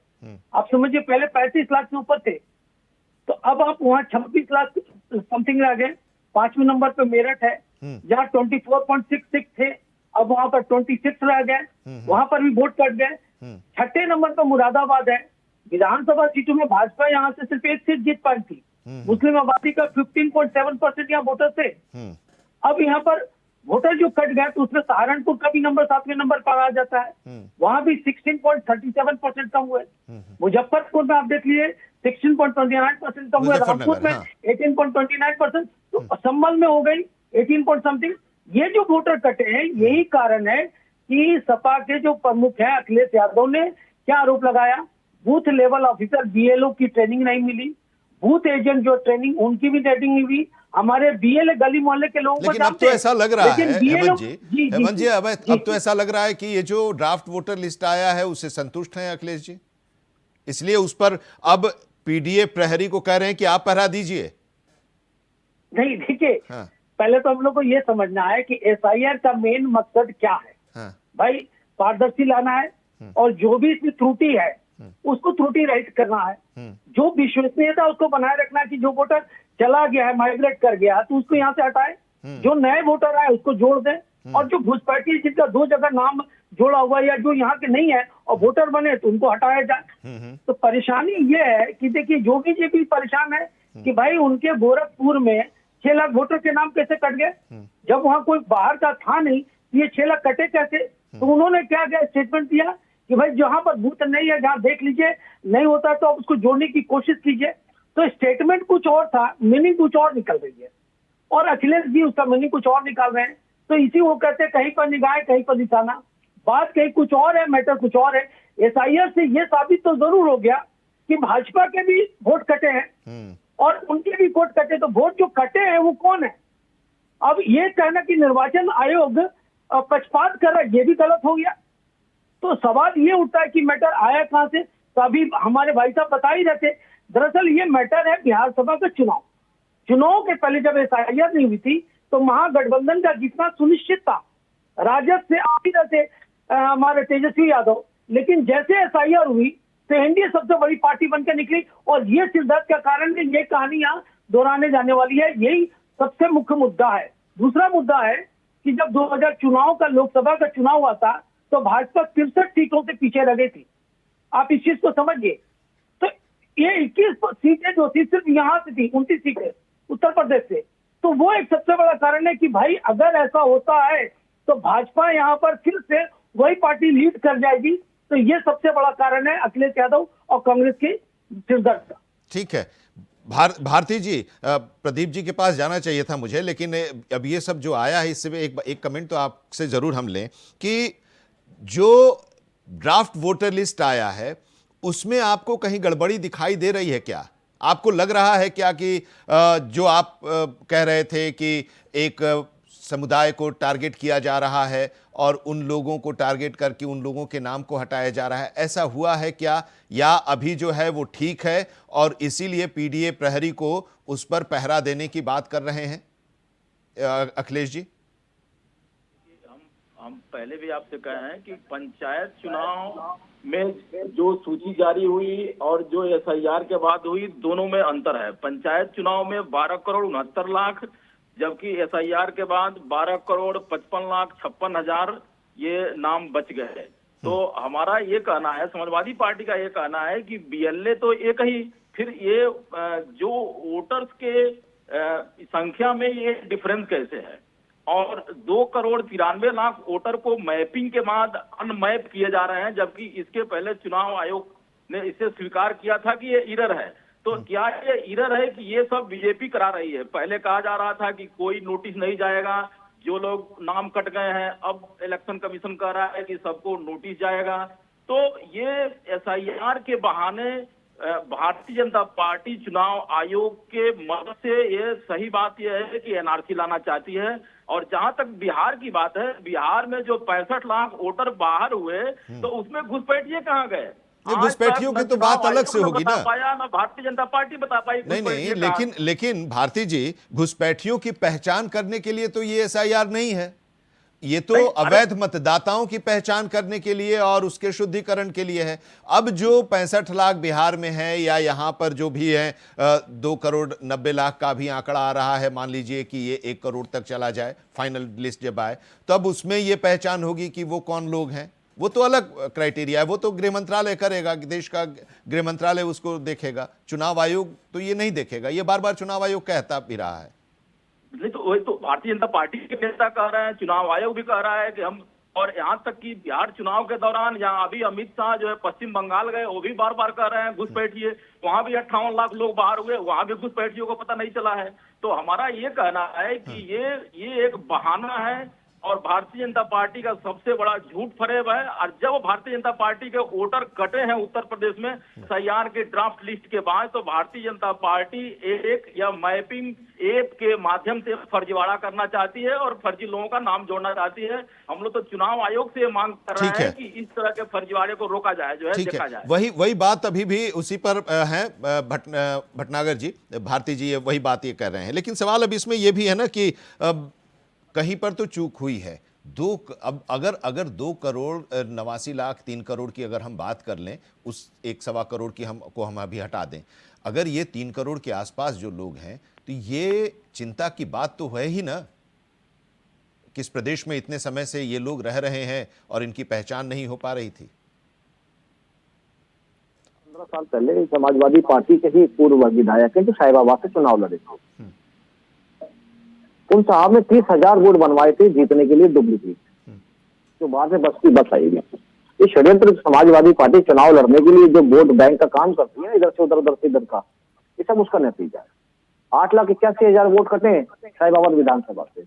आप समझिए पहले 35 लाख से ऊपर थे, तो अब आप वहाँ 26 लाख समथिंग रह गए। 5वें नंबर पे मेरठ है, जहाँ 24.66 थे, अब वहाँ पर 26 रह गए, वहां पर भी वोट कट गए। 6ठे नंबर पर मुरादाबाद है, विधानसभा सीटों में भाजपा यहाँ से सिर्फ 1 सीट जीत पाई थी, मुस्लिम आबादी का 15.7% यहाँ वोटर थे। अब यहाँ पर वोटर जो कट गया, तो उसमें सहारनपुर का भी नंबर 7वें नंबर पर आ जाता है, वहां भी 16.37% कम हुए। मुजफ्फरपुर में आप देख लिए 16.29% कम हुए, रामपुर में 18.29%, तो संभल में हो गई 18 समथिंग। ये जो वोटर कटे हैं, यही कारण है कि सपा के जो प्रमुख हैं अखिलेश यादव ने क्या आरोप लगाया, बूथ लेवल ऑफिसर बीएलओ की ट्रेनिंग नहीं मिली, बूथ एजेंट जो ट्रेनिंग उनकी भी ट्रेनिंग नहीं हुई, हमारे बीएलए गली मोहल्ले के लोगों को। लेकिन अब तो ऐसा लग रहा है हेमंत जी, अब तो ऐसा लग रहा है कि ये जो ड्राफ्ट वोटर लिस्ट आया है उससे संतुष्ट हैं अखिलेश जी, इसलिए उस पर अब पीडीएफ प्रहरी को कह रहे हैं कि आप पहरा दीजिए। नहीं, देखिए, पहले तो हम लोग को ये समझना है कि एसआईआर का मेन मकसद क्या है। भाई पारदर्शी लाना है, और जो भी इसमें त्रुटि है उसको त्रुटि रहित करना है, जो विश्वसनीयता उसको बनाए रखना है कि जो वोटर चला गया है, माइग्रेट कर गया है, तो उसको यहाँ से हटाए, जो नए वोटर आए उसको जोड़ दें, और जो घुसपैठी जिनका 2 जगह नाम जोड़ा हुआ है या जो यहाँ के नहीं है और वोटर बने, तो उनको हटाया जाए। तो परेशानी ये है कि देखिए योगी जी भी परेशान है कि भाई उनके गोरखपुर में 6 लाख वोटर के नाम कैसे कट गए, जब वहाँ कोई बाहर का था नहीं, ये 6 लाख कटे कैसे। तो उन्होंने क्या स्टेटमेंट दिया कि भाई जहां पर बूथ नहीं है, जहां देख लीजिए नहीं होता तो आप उसको जोड़ने की कोशिश कीजिए। तो स्टेटमेंट कुछ और था, मीनिंग कुछ और निकल रही है, और अखिलेश जी उसका मीनिंग कुछ और निकाल रहे हैं। तो इसी वो कहते हैं कहीं पर निगाहें कहीं पर निशाना, बात कहीं कुछ और है, मैटर कुछ और है। एसआईआर से ये साबित तो जरूर हो गया कि भाजपा के भी वोट कटे हैं और उनके भी वोट कटे, तो वोट जो कटे हैं वो कौन है। अब ये कहना कि निर्वाचन आयोग पक्षपात कर रहा है, ये भी गलत हो गया। तो सवाल ये उठता है कि मैटर आया कहां से, तो अभी हमारे भाई साहब बता ही रहते, दरअसल ये मैटर है बिहार सभा का चुनाव के पहले जब एसआईआर नहीं हुई थी तो महागठबंधन का जीतना सुनिश्चित था, राजद से आ ही रहे थे हमारे तेजस्वी यादव, लेकिन जैसे एसआईआर हुई तो एनडीए सबसे बड़ी पार्टी बनकर निकली, और ये सिरदर्द का कारण है, ये कहानी यहाँ दोहराने जाने वाली है, यही सबसे मुख्य मुद्दा है। दूसरा मुद्दा है कि जब 2000 चुनाव का लोकसभा का चुनाव हुआ था तो भाजपा 63 सीटों से पीछे रह गई थी। आप इस चीज को समझिए। तो ये 21 सीटें जो थी सिर्फ यहाँ से थी, 29 सीटें उत्तर प्रदेश से। तो वो एक सबसे बड़ा कारण है कि भाई अगर ऐसा होता है तो भाजपा यहाँ पर फिर से वही पार्टी लीड कर जाएगी। तो ये सबसे बड़ा कारण है अखिलेश यादव और कांग्रेस की सिरदर्द का। ठीक है भारती जी, प्रदीप जी के पास जाना चाहिए था मुझे, लेकिन अब ये सब जो आया है इससे एक कमेंट तो आपसे जरूर हम लें कि जो ड्राफ्ट वोटर लिस्ट आया है उसमें आपको कहीं गड़बड़ी दिखाई दे रही है क्या? आपको लग रहा है क्या कि जो आप कह रहे थे कि एक समुदाय को टारगेट किया जा रहा है और उन लोगों को टारगेट करके उन लोगों के नाम को हटाया जा रहा है, ऐसा हुआ है क्या? या अभी जो है वो ठीक है और इसीलिए पीडीए प्रहरी को उस पर पहरा देने की बात कर रहे हैं? अखिलेश जी, हम पहले भी आपसे कहे हैं कि पंचायत चुनाव में जो सूची जारी हुई और जो एसआईआर के बाद हुई, दोनों में अंतर है। पंचायत चुनाव में 12,69,00,000, जबकि एसआईआर के बाद 12,55,56,000 ये नाम बच गए। तो हमारा ये कहना है, समाजवादी पार्टी का ये कहना है कि बीएलए तो एक ही, फिर ये जो वोटर्स के संख्या में ये डिफरेंस कैसे है? और 2,93,00,000 वोटर को मैपिंग के बाद अनमैप किए जा रहे हैं, जबकि इसके पहले चुनाव आयोग ने इसे स्वीकार किया था कि ये एरर है। तो क्या ये एरर है कि ये सब बीजेपी करा रही है? पहले कहा जा रहा था कि कोई नोटिस नहीं जाएगा, जो लोग नाम कट गए हैं, अब इलेक्शन कमीशन कह रहा है कि सबको नोटिस जाएगा। तो ये एसआईआर के बहाने भारतीय जनता पार्टी चुनाव आयोग के मदद से, ये सही बात यह है कि एनआरसी लाना चाहती है। और जहां तक बिहार की बात है, बिहार में जो 65 लाख वोटर बाहर हुए तो उसमें घुसपैठिए कहाँ गए? घुसपैठियों की तो बात अलग से होगी ना। भारतीय जनता पार्टी बता पाई नहीं, लेकिन भारती जी, घुसपैठियों की पहचान करने के लिए तो ये एसआईआर नहीं है, ये तो अवैध मतदाताओं की पहचान करने के लिए और उसके शुद्धिकरण के लिए है। अब जो 65 लाख बिहार में है या यहां पर जो भी है 2,90,00,000 का भी आंकड़ा आ रहा है, मान लीजिए कि ये 1 करोड़ तक चला जाए, फाइनल लिस्ट जब आए तब उसमें ये पहचान होगी कि वो कौन लोग हैं। वो तो अलग क्राइटेरिया है, वो तो गृह मंत्रालय करेगा, कि देश का गृह मंत्रालय उसको देखेगा। चुनाव आयोग तो ये नहीं देखेगा, ये बार बार चुनाव आयोग कहता भी रहा है। नहीं तो वही तो भारतीय जनता पार्टी के नेता कह रहे हैं, चुनाव आयोग भी कह रहा है कि हम, और यहाँ तक कि बिहार चुनाव के दौरान यहाँ अभी अमित शाह जो है पश्चिम बंगाल गए, वो भी बार बार कह रहे हैं घुसपैठिए। वहां भी 58 लाख लोग बाहर हुए, वहां भी घुसपैठियों को पता नहीं चला है। तो हमारा ये कहना है कि ये एक बहाना है और भारतीय जनता पार्टी का सबसे बड़ा झूठ फरेब है। और जब भारतीय जनता पार्टी के वोटर कटे हैं उत्तर प्रदेश में एसआईआर के ड्राफ्ट लिस्ट के बाद, तो भारतीय जनता पार्टी एक या मैपिंग ऐप के माध्यम से फर्जीवाड़ा करना चाहती है और फर्जी लोगों का नाम जोड़ना चाहती है। हम लोग तो चुनाव आयोग से मांग कर रहे हैं कि इस तरह के फर्जीवाड़े को रोका जाए, जो है देखा जाए। वही बात अभी भी उसी पर है भटनागर जी, भारती जी वही बात ये कर रहे हैं। लेकिन सवाल अब इसमें यह भी है ना कि कहीं पर तो चूक हुई है। अब अगर 2,89,00,000 3 करोड़ की अगर हम बात कर लें, उस 1.25 करोड़ की हम अभी हटा दें, अगर ये 3 करोड़ के आसपास जो लोग हैं, तो ये चिंता की बात तो है ही ना। किस प्रदेश में इतने समय से ये लोग रह रहे हैं और इनकी पहचान नहीं हो पा रही थी। 15 साल पहले समाजवादी पार्टी के ही पूर्व विधायक है जो साहिबाबाद से चुनाव लड़े थे, उन साहब ने 30,000 वोट बनवाए थे जीतने के लिए डुप्लीकेट, जो बाद में बस की बस आएगी। ये षड्यंत्र समाजवादी पार्टी चुनाव लड़ने के लिए जो वोट बैंक का काम करती है, इधर से उधर से इधर का, ये सब उसका नतीजा है। 8,81,000 वोट कटे हैं साहिबाबाद विधानसभा से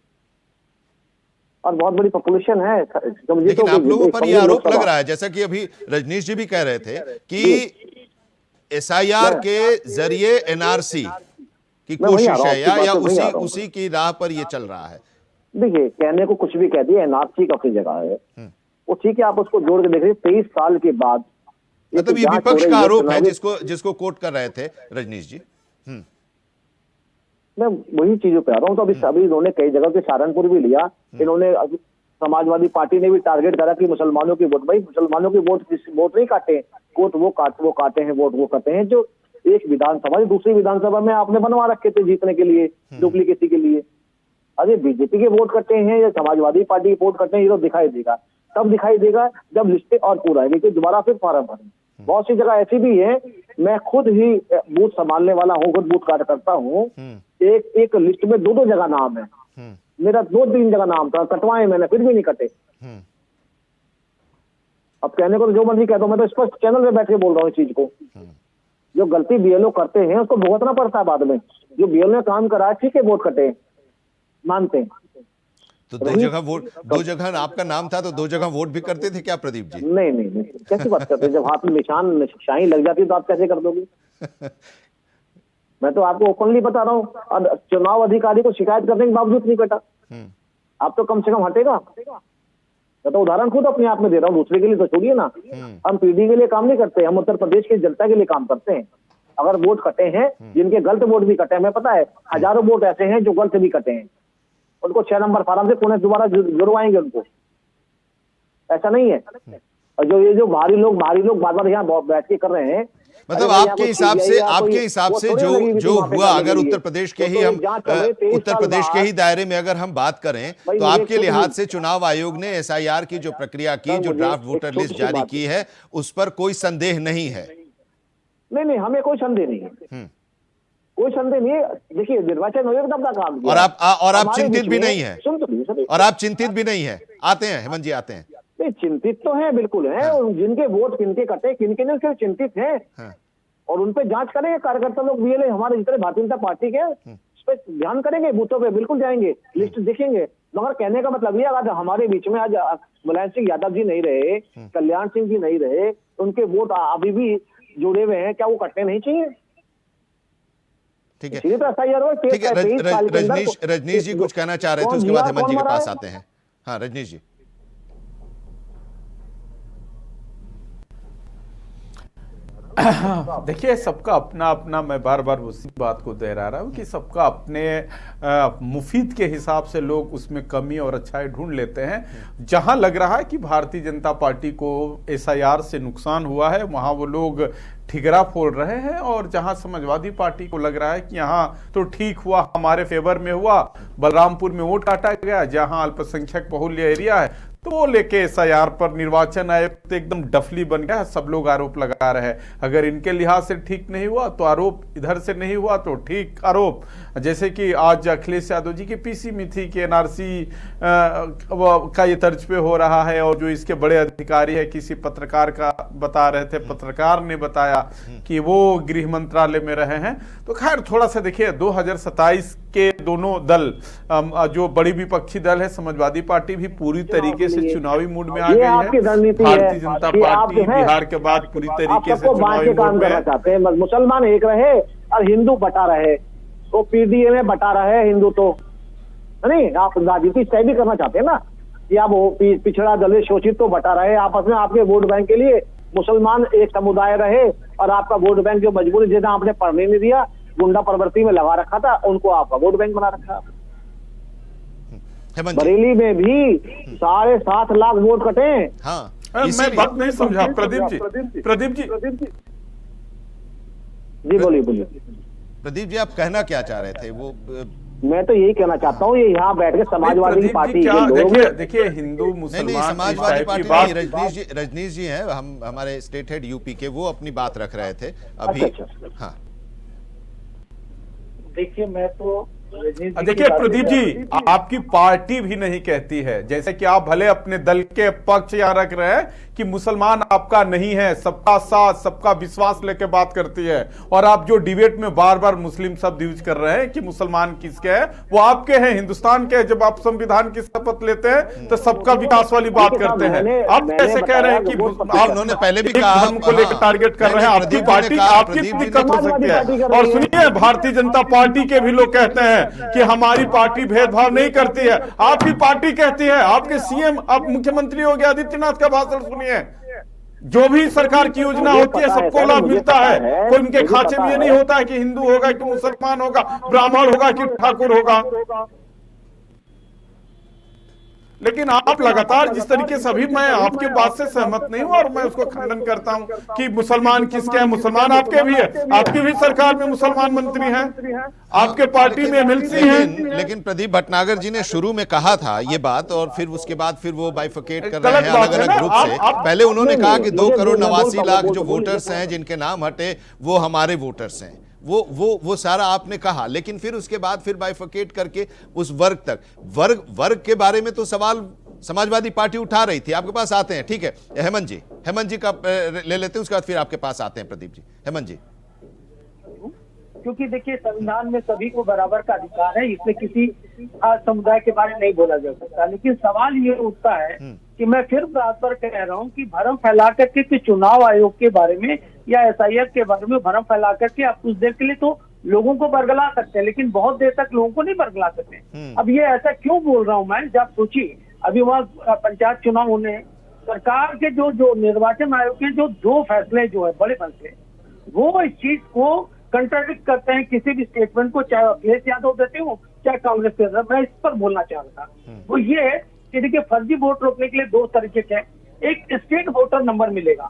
और बहुत बड़ी पॉपुलेशन है। लेकिन आप लोगों पर यह आरोप लग रहा है, जैसा कि अभी रजनीश जी भी कह रहे थे कि एसआईआर के जरिए एनआरसी की कोशिश है या उसी की राह पर ये चल रहा है। देखिए, कहने को कुछ भी कह दिए, एनआरसी का अपनी जगह है, वो ठीक है, आप उसको जोड़ के देख रहे 23 साल के बाद। मतलब ये विपक्ष का आरोप है जिसको कोट कर रहे थे रजनीश जी। मैं वही चीजों पे आ रहा हूँ। तो अभी इन्होंने कई जगह के सहारनपुर भी लिया, इन्होंने समाजवादी पार्टी ने भी टारगेट करा कि मुसलमानों की वोट, भाई मुसलमानों की वोट नहीं काटे, वोट वो काटे हैं, वोट वो करते हैं जो एक विधानसभा दूसरी विधानसभा में आपने बनवा रखे थे जीतने के लिए, डुप्लीकेसी के लिए। अरे बीजेपी के वोट कटे हैं या समाजवादी पार्टी के वोट कटे हैं, ये तो दिखाई देगा। तब दिखाई देगा जब लिस्टें और पूरा है, लेकिन दोबारा फिर फॉर्म भरें। बहुत सी जगह ऐसी भी है, मैं खुद ही बूथ संभालने वाला हूँ, खुद बूथ कार्य करता हूँ, एक लिस्ट में दो जगह नाम है, मेरा 2-3 जगह नाम था, कटवाए मैंने फिर भी नहीं कटे। अब कहने को तो जो मर्जी कहता हूँ, मैं तो स्पष्ट चैनल में बैठ के बोल रहा हूँ इस चीज को। जो गलती बीएलओ करते हैं उसको भुगतना पड़ता है बाद में। जो बीएलओ ने काम करा है, ठीक है, वोट कटे, मानते हैं। तो दो जगह आपका नाम था, तो 2 जगह वोट भी करते थे क्या प्रदीप जी? नहीं, कैसी बात करते हैं? जब हाथ में निशान शाही लग जाती है तो आप कैसे कर दोगे? मैं तो आपको ओपनली बता रहा हूँ। और चुनाव अधिकारी को शिकायत करने के बावजूद नहीं कटा, आप तो कम से कम हटेगा। मैं तो उदाहरण खुद अपने आप में दे रहा हूँ, दूसरे के लिए तो छोड़िए ना। हम पीढ़ी के लिए काम नहीं करते, हम उत्तर प्रदेश की जनता के लिए काम करते हैं। अगर वोट कटे हैं, जिनके गलत वोट भी कटे हैं, हमें पता है हजारों वोट ऐसे हैं जो गलत भी कटे हैं, उनको 6 नंबर फार्म से पुणे दोबारा जुड़वाएंगे उनको, ऐसा नहीं है। और जो ये जो भारी लोग बार बार यहाँ बैठ के कर रहे हैं, मतलब आपके हिसाब से जो हुआ, अगर उत्तर प्रदेश के ही हम उत्तर प्रदेश के ही दायरे में अगर हम बात करें, तो आपके लिहाज से चुनाव आयोग ने एसआईआर की जो प्रक्रिया की, जो ड्राफ्ट वोटर लिस्ट जारी की है, उस पर कोई संदेह नहीं है? नहीं, हमें कोई संदेह नहीं है, कोई संदेह नहीं है। देखिए, निर्वाचन आयोग ने अपना काम किया, और आप चिंतित भी नहीं है? और आप चिंतित भी नहीं है? आते हैं हेमंत जी, आते हैं। नहीं, चिंतित तो है, बिल्कुल है। जिनके वोट किनके कटे, किनके नहीं, उसके चिंतित है। और उन पे जांच करेंगे कार्यकर्ता लोग, बीएलए हमारे जितने भारतीय जनता पार्टी के, उस पर ध्यान करेंगे, बूथों पे बिल्कुल जाएंगे, लिस्ट देखेंगे। मगर कहने का मतलब ये, अगर हमारे बीच में आज मुलायम सिंह यादव जी नहीं रहे, कल्याण सिंह जी नहीं रहे, उनके वोट अभी भी जुड़े हुए हैं, क्या वो कटने नहीं चाहिए? ठीक है, तो ठीक है। रजनीश जी कुछ कहना चाह रहे थे, उसके बाद हेमंत जी के पास आते हैं। हाँ, रजनीश जी। देखिए, सबका अपना अपना, मैं बार बार उसी बात को दोहरा रहा हूँ कि सबका अपने मुफीद के हिसाब से लोग उसमें कमी और अच्छाई ढूंढ लेते हैं। जहां लग रहा है कि भारतीय जनता पार्टी को एसआईआर से नुकसान हुआ है, वहां वो लोग ठिकरा फोड़ रहे हैं, और जहां समाजवादी पार्टी को लग रहा है कि यहाँ तो ठीक हुआ, हमारे फेवर में हुआ, बलरामपुर में वोट काटा गया जहां अल्पसंख्यक बहुल्य एरिया है, तो वो लेके एसआईआर पर निर्वाचन आयोग तो एकदम डफली बन गया है। सब लोग आरोप लगा रहे हैं, अगर इनके लिहाज से ठीक नहीं हुआ तो आरोप, इधर से नहीं हुआ तो ठीक आरोप। जैसे कि आज अखिलेश यादव जी की पीसी में थी कि एनआरसी का ये तर्ज पे हो रहा है, और जो इसके बड़े अधिकारी है, किसी पत्रकार का बता रहे थे, पत्रकार ने बताया कि वो गृह मंत्रालय में रहे हैं। तो खैर, थोड़ा सा देखिए, 2027 के दोनों दल, जो बड़ी विपक्षी दल है समाजवादी पार्टी, भी पूरी तरीके से चुनावी मूड में आ गई है। भारतीय जनता पार्टी बिहार के बाद पूरी तरीके से चुनावी मूड में चाहते हैं। मुसलमान एक रहे और हिंदू बटा रहे, तो पीडीए में बटा रहे हिंदू, तो नहीं, आप राजनीति तय भी करना चाहते हैं ना कि आप पिछड़ा दलित शोषित तो बटा रहे आपस में, आपके वोट बैंक के लिए मुसलमान एक समुदाय रहे, और आपका वोट बैंक जो मजबूरी जितना आपने पढ़ने नहीं दिया, गुंडा प्रवृत्ति में लगा रखा था, उनको आपका वोट बैंक बना रखा। बरेली में भी 7.5 लाख वोट कटे। हाँ, मैं बात नहीं समझा प्रदीप जी जी बोलिए। प्रदीप जी, आप कहना क्या चाह रहे थे? वो मैं तो यही कहना चाहता हूँ, ये यहाँ बैठ के समाजवादी पार्टी, देखिए हिंदू मुसलमान, समाजवादी पार्टी नहीं, रजनीश जी हैं, हम हमारे स्टेट हेड यूपी के, वो अपनी बात रख रहे थे अभी। अच्छा। हाँ, देखिए, मैं तो देखिए प्रदीप जी, आपकी पार्टी भी नहीं कहती है, जैसे कि आप भले अपने दल के पक्ष यहाँ रख रहे हैं कि मुसलमान आपका नहीं है, सबका साथ, सबका विश्वास लेके बात करती है, और आप जो डिबेट में बार बार मुस्लिम शब्द यूज कर रहे हैं कि मुसलमान किसके हैं, वो आपके हैं, हिंदुस्तान के। जब आप संविधान की शपथ लेते हैं तो सबका विकास वाली बात करते हैं। आप कैसे कह रहे हैं कि उन्होंने पहले भी कहा धर्म को लेकर टारगेट कर रहे हैं? आपकी पार्टी, आपकी दिक्कत हो सकती है। और सुनिए, भारतीय जनता पार्टी के भी लोग कहते हैं कि हमारी पार्टी भेदभाव नहीं करती है, आपकी पार्टी कहती है। आपके सीएम, अब मुख्यमंत्री योगी आदित्यनाथ का भाषण सुनिए, जो भी सरकार की योजना होती है सबको लाभ मिलता है, कोई उनके खांचे में ये नहीं होता है कि हिंदू होगा कि मुसलमान होगा, ब्राह्मण होगा कि ठाकुर होगा। लेकिन आप लगातार जिस तरीके से, अभी मैं आपके बात से सहमत नहीं हूं और मैं उसको खंडन करता हूं कि मुसलमान किसके हैं, मुसलमान आपके भी है, आपकी भी सरकार में मुसलमान मंत्री हैं, आपके पार्टी में एमएलसी हैं। लेकिन प्रदीप भटनागर जी ने शुरू में कहा था ये बात, और फिर उसके बाद फिर वो बाइफिकेट कर रहे गलत हैं बात अलग है अलग ना। ग्रुप से। आप पहले उन्होंने कहा कि 2,89,00,000 जो बोल वोटर्स हैं जिनके नाम हटे वो हमारे वोटर्स हैं, वो सारा आपने कहा, लेकिन फिर उसके बाद फिर बाइफिकेट करके उस वर्ग तक, वर्ग के बारे में तो सवाल समाजवादी पार्टी उठा रही थी। आपके पास आते हैं, ठीक है, हेमंत जी का ले लेते हैं, उसके बाद फिर आपके पास आते हैं प्रदीप जी। हेमंत जी। क्योंकि देखिए संविधान में सभी को बराबर का अधिकार है, इसमें किसी खास समुदाय के बारे में नहीं बोला जा सकता। लेकिन सवाल ये उठता है कि मैं फिर बार कह रहा हूँ कि भरम फैला करके कि चुनाव आयोग के बारे में या एसआईआर के बारे में भरम फैला करके आप कुछ देर के लिए तो लोगों को बरगला सकते हैं, लेकिन बहुत देर तक लोगों को नहीं बरगला सकते। अब ये ऐसा क्यों बोल रहा हूँ मैं, जब सोचिए अभी वहाँ पंचायत चुनाव होने, सरकार के जो निर्वाचन आयोग के जो 2 फैसले जो है बड़े फैसले, वो इस चीज को कंट्राडिक्ट करते हैं किसी भी स्टेटमेंट को, चाहे अखिलेश यादव देते हो चाहे कांग्रेस के। मैं इस पर बोलना चाह रहा था वो ये कि देखिए फर्जी वोट रोकने के लिए 2 तरीके के, एक स्टेट वोटर नंबर मिलेगा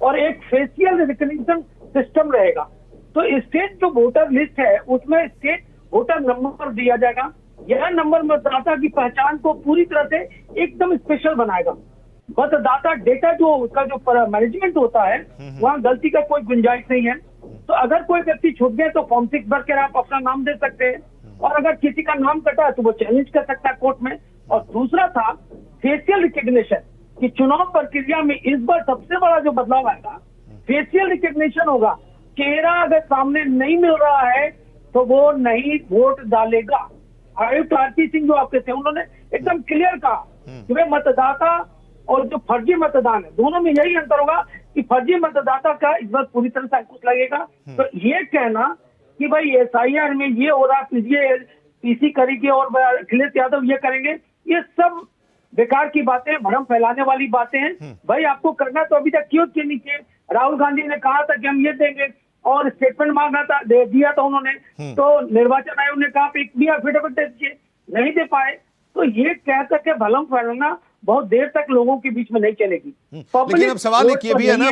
और एक फेशियल रिकग्निशन सिस्टम रहेगा। तो स्टेट जो वोटर लिस्ट है उसमें स्टेट वोटर नंबर दिया जाएगा। यह नंबर मतदाता की पहचान को पूरी तरह से एकदम स्पेशल बनाएगा। मतदाता डेटा जो उसका जो मैनेजमेंट होता है वहाँ गलती का कोई गुंजाइश नहीं है। तो अगर कोई व्यक्ति छूट गए तो फॉर्म 6 भर कर आप अपना नाम दे सकते हैं, और अगर किसी का नाम कटा है तो वो चैलेंज कर सकता है कोर्ट में। और दूसरा था फेशियल रिकग्निशन, कि चुनाव प्रक्रिया में इस बार सबसे बड़ा जो बदलाव आएगा, फेशियल रिकग्निशन होगा। चेहरा अगर सामने नहीं मिल रहा है तो वो नहीं वोट डालेगा। आयुक्त आरती सिंह जो आपके थे उन्होंने एकदम क्लियर कहा कि वे मतदाता और जो फर्जी मतदान है दोनों में यही अंतर होगा कि फर्जी मतदाता का इस बार पूरी तरह से अंकुश लगेगा। तो ये कहना कि भाई एसआईआर में ये हो रहा, ये पीसी करेंगे और अखिलेश यादव ये करेंगे, ये सब बेकार की बातें, भ्रम फैलाने वाली बातें हैं। भाई आपको करना तो अभी तक क्यों के नीचे राहुल गांधी ने कहा था कि हम ये देंगे और स्टेटमेंट मांगा था, दिया था उन्होंने, तो निर्वाचन आयोग ने कहा एक भी एफिडेविट दे दीजिए, नहीं दे पाए। तो ये कह करके भ्रम फैलाना बहुत देर तक लोगों के बीच में नहीं चलेगी। लेकिन अब सवाल एक ये भी है ना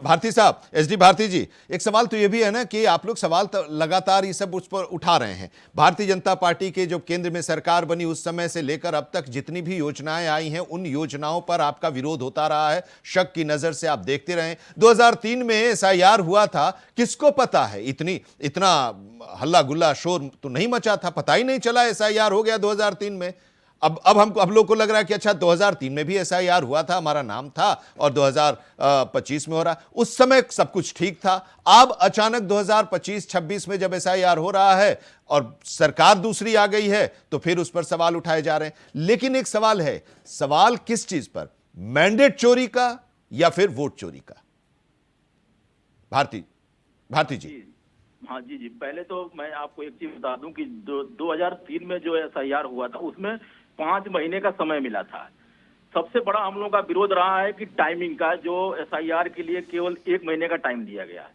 भारती साहब, एसडी भारती जी, एक सवाल तो ये भी है ना कि आप लोग सवाल तो लगातार ये सब उस पर उठा रहे हैं। भारतीय जनता पार्टी के जो केंद्र में सरकार बनी उस समय से लेकर अब तक जितनी भी योजनाएं आई हैं उन योजनाओं पर आपका विरोध होता रहा है, शक की नजर से आप देखते रहे। 2003 में एसआईआर हुआ था, किसको पता है, इतना हल्ला गुल्ला शोर तो नहीं मचा था, पता ही नहीं चला एसआईआर हो गया 2003 में। अब लोग को लग रहा है कि अच्छा 2003 में भी एसआईआर हुआ था, हमारा नाम था, और 2025 में हो रहा। उस समय सब कुछ ठीक था। अब अचानक 2025-26 में जब एसआईआर हो रहा है और सरकार दूसरी आ गई है तो फिर उस पर सवाल उठाए जा रहे हैं। लेकिन एक सवाल है, सवाल किस चीज पर, मैंडेट चोरी का या फिर वोट चोरी का? भारती जी। हाँ जी, पहले तो मैं आपको एक चीज बता दूं कि 2003 में जो एसआईआर हुआ था उसमें 5 महीने का समय मिला था। सबसे बड़ा हम लोगों का विरोध रहा है कि टाइमिंग का, जो एसआईआर के लिए केवल 1 महीने का टाइम दिया गया है।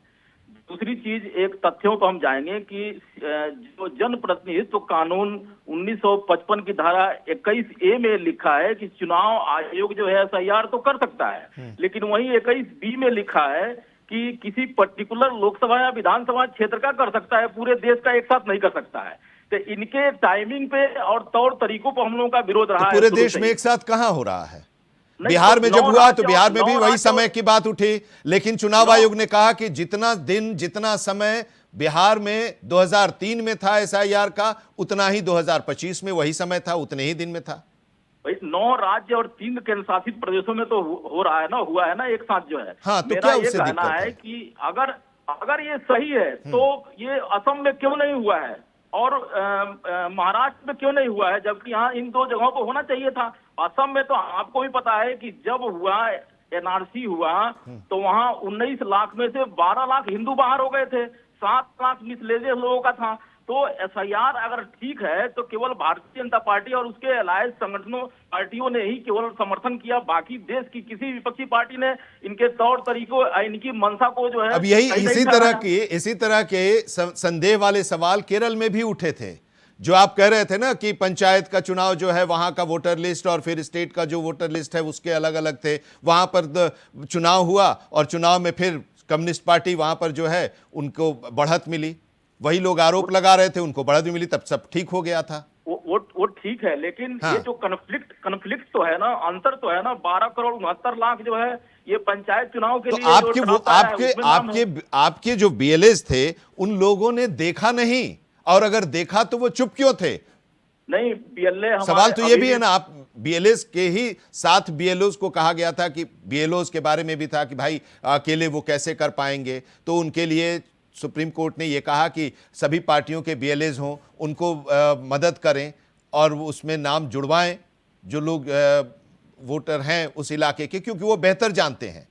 दूसरी चीज, एक तथ्यों पर हम जाएंगे कि जो जनप्रतिनिधित्व कानून 1955 की धारा 21A में लिखा है कि चुनाव आयोग जो है एसआईआर तो कर सकता है, लेकिन वहीं 21B में लिखा है कि किसी पर्टिकुलर लोकसभा या विधानसभा क्षेत्र का कर सकता है, पूरे देश का एक साथ नहीं कर सकता है। तो इनके टाइमिंग पे और तौर तरीकों पर हम लोगों का विरोध रहा है। पूरे देश में एक साथ कहां हो रहा है? बिहार में जब हुआ तो बिहार में भी वही समय की बात उठी, लेकिन चुनाव आयोग ने कहा कि जितना समय बिहार में 2003 में था एसआईआर का, उतना ही 2025 में वही समय था, उतने ही दिन में था। 9 राज्य और 3 केंद्र शासित प्रदेशों में तो हो रहा है ना, हुआ है ना एक साथ जो है। हाँ, तो मेरा क्या ये उससे कहना है कि अगर ये सही है तो ये असम में क्यों नहीं हुआ है और महाराष्ट्र में क्यों नहीं हुआ है, जबकि यहाँ इन 2 जगहों पर होना चाहिए था। असम में तो आपको भी पता है कि जब हुआ एनआरसी हुआ तो वहाँ 19 लाख में से 12 लाख हिंदू बाहर हो गए थे, 7 लाख मिसलेनियस लोगों का था। तो एसआईआर अगर ठीक है तो केवल भारतीय जनता पार्टी और उसके अलायंस संगठनों पार्टियों ने ही केवल समर्थन किया, बाकी देश की किसी विपक्षी पार्टी ने इनके तौर तरीकों, इनकी मंशा को जो है। अब यही इसी तरह के संदेह वाले सवाल केरल में भी उठे थे। जो आप कह रहे थे ना कि पंचायत का चुनाव जो है वहां का वोटर लिस्ट और फिर स्टेट का जो वोटर लिस्ट है उसके अलग अलग थे, वहां पर चुनाव हुआ और चुनाव में फिर कम्युनिस्ट पार्टी वहां पर जो है उनको बढ़त मिली, वही लोग आरोप लगा रहे थे, उनको बढ़त भी मिली, तब सब ठीक हो गया था। वो ठीक है, लेकिन हाँ। ये जो कन्फ्लिक्ट तो है ना, अंतर तो है ना, 12 करोड़ 69 लाख जो है ये पंचायत चुनाव के तो लिए आपके जो वो ड्राफ्ट आया है, आपके उसमें नाम है। आपके आपके जो बीएलएस थे उन लोगों ने देखा नहीं, और अगर देखा तो वो चुप क्यों थे? नहीं, बीएलए सवाल तो ये भी है ना, आप बीएलएस के ही साथ बीएलओस को कहा गया था कि बीएलओस के बारे में भी था कि भाई अकेले वो कैसे कर पाएंगे, तो उनके लिए सुप्रीम कोर्ट ने ये कहा कि सभी पार्टियों के बीएलएस हों, उनको मदद करें और उसमें नाम जुड़वाएं जो लोग वोटर हैं उस इलाके के, क्योंकि वो बेहतर जानते हैं,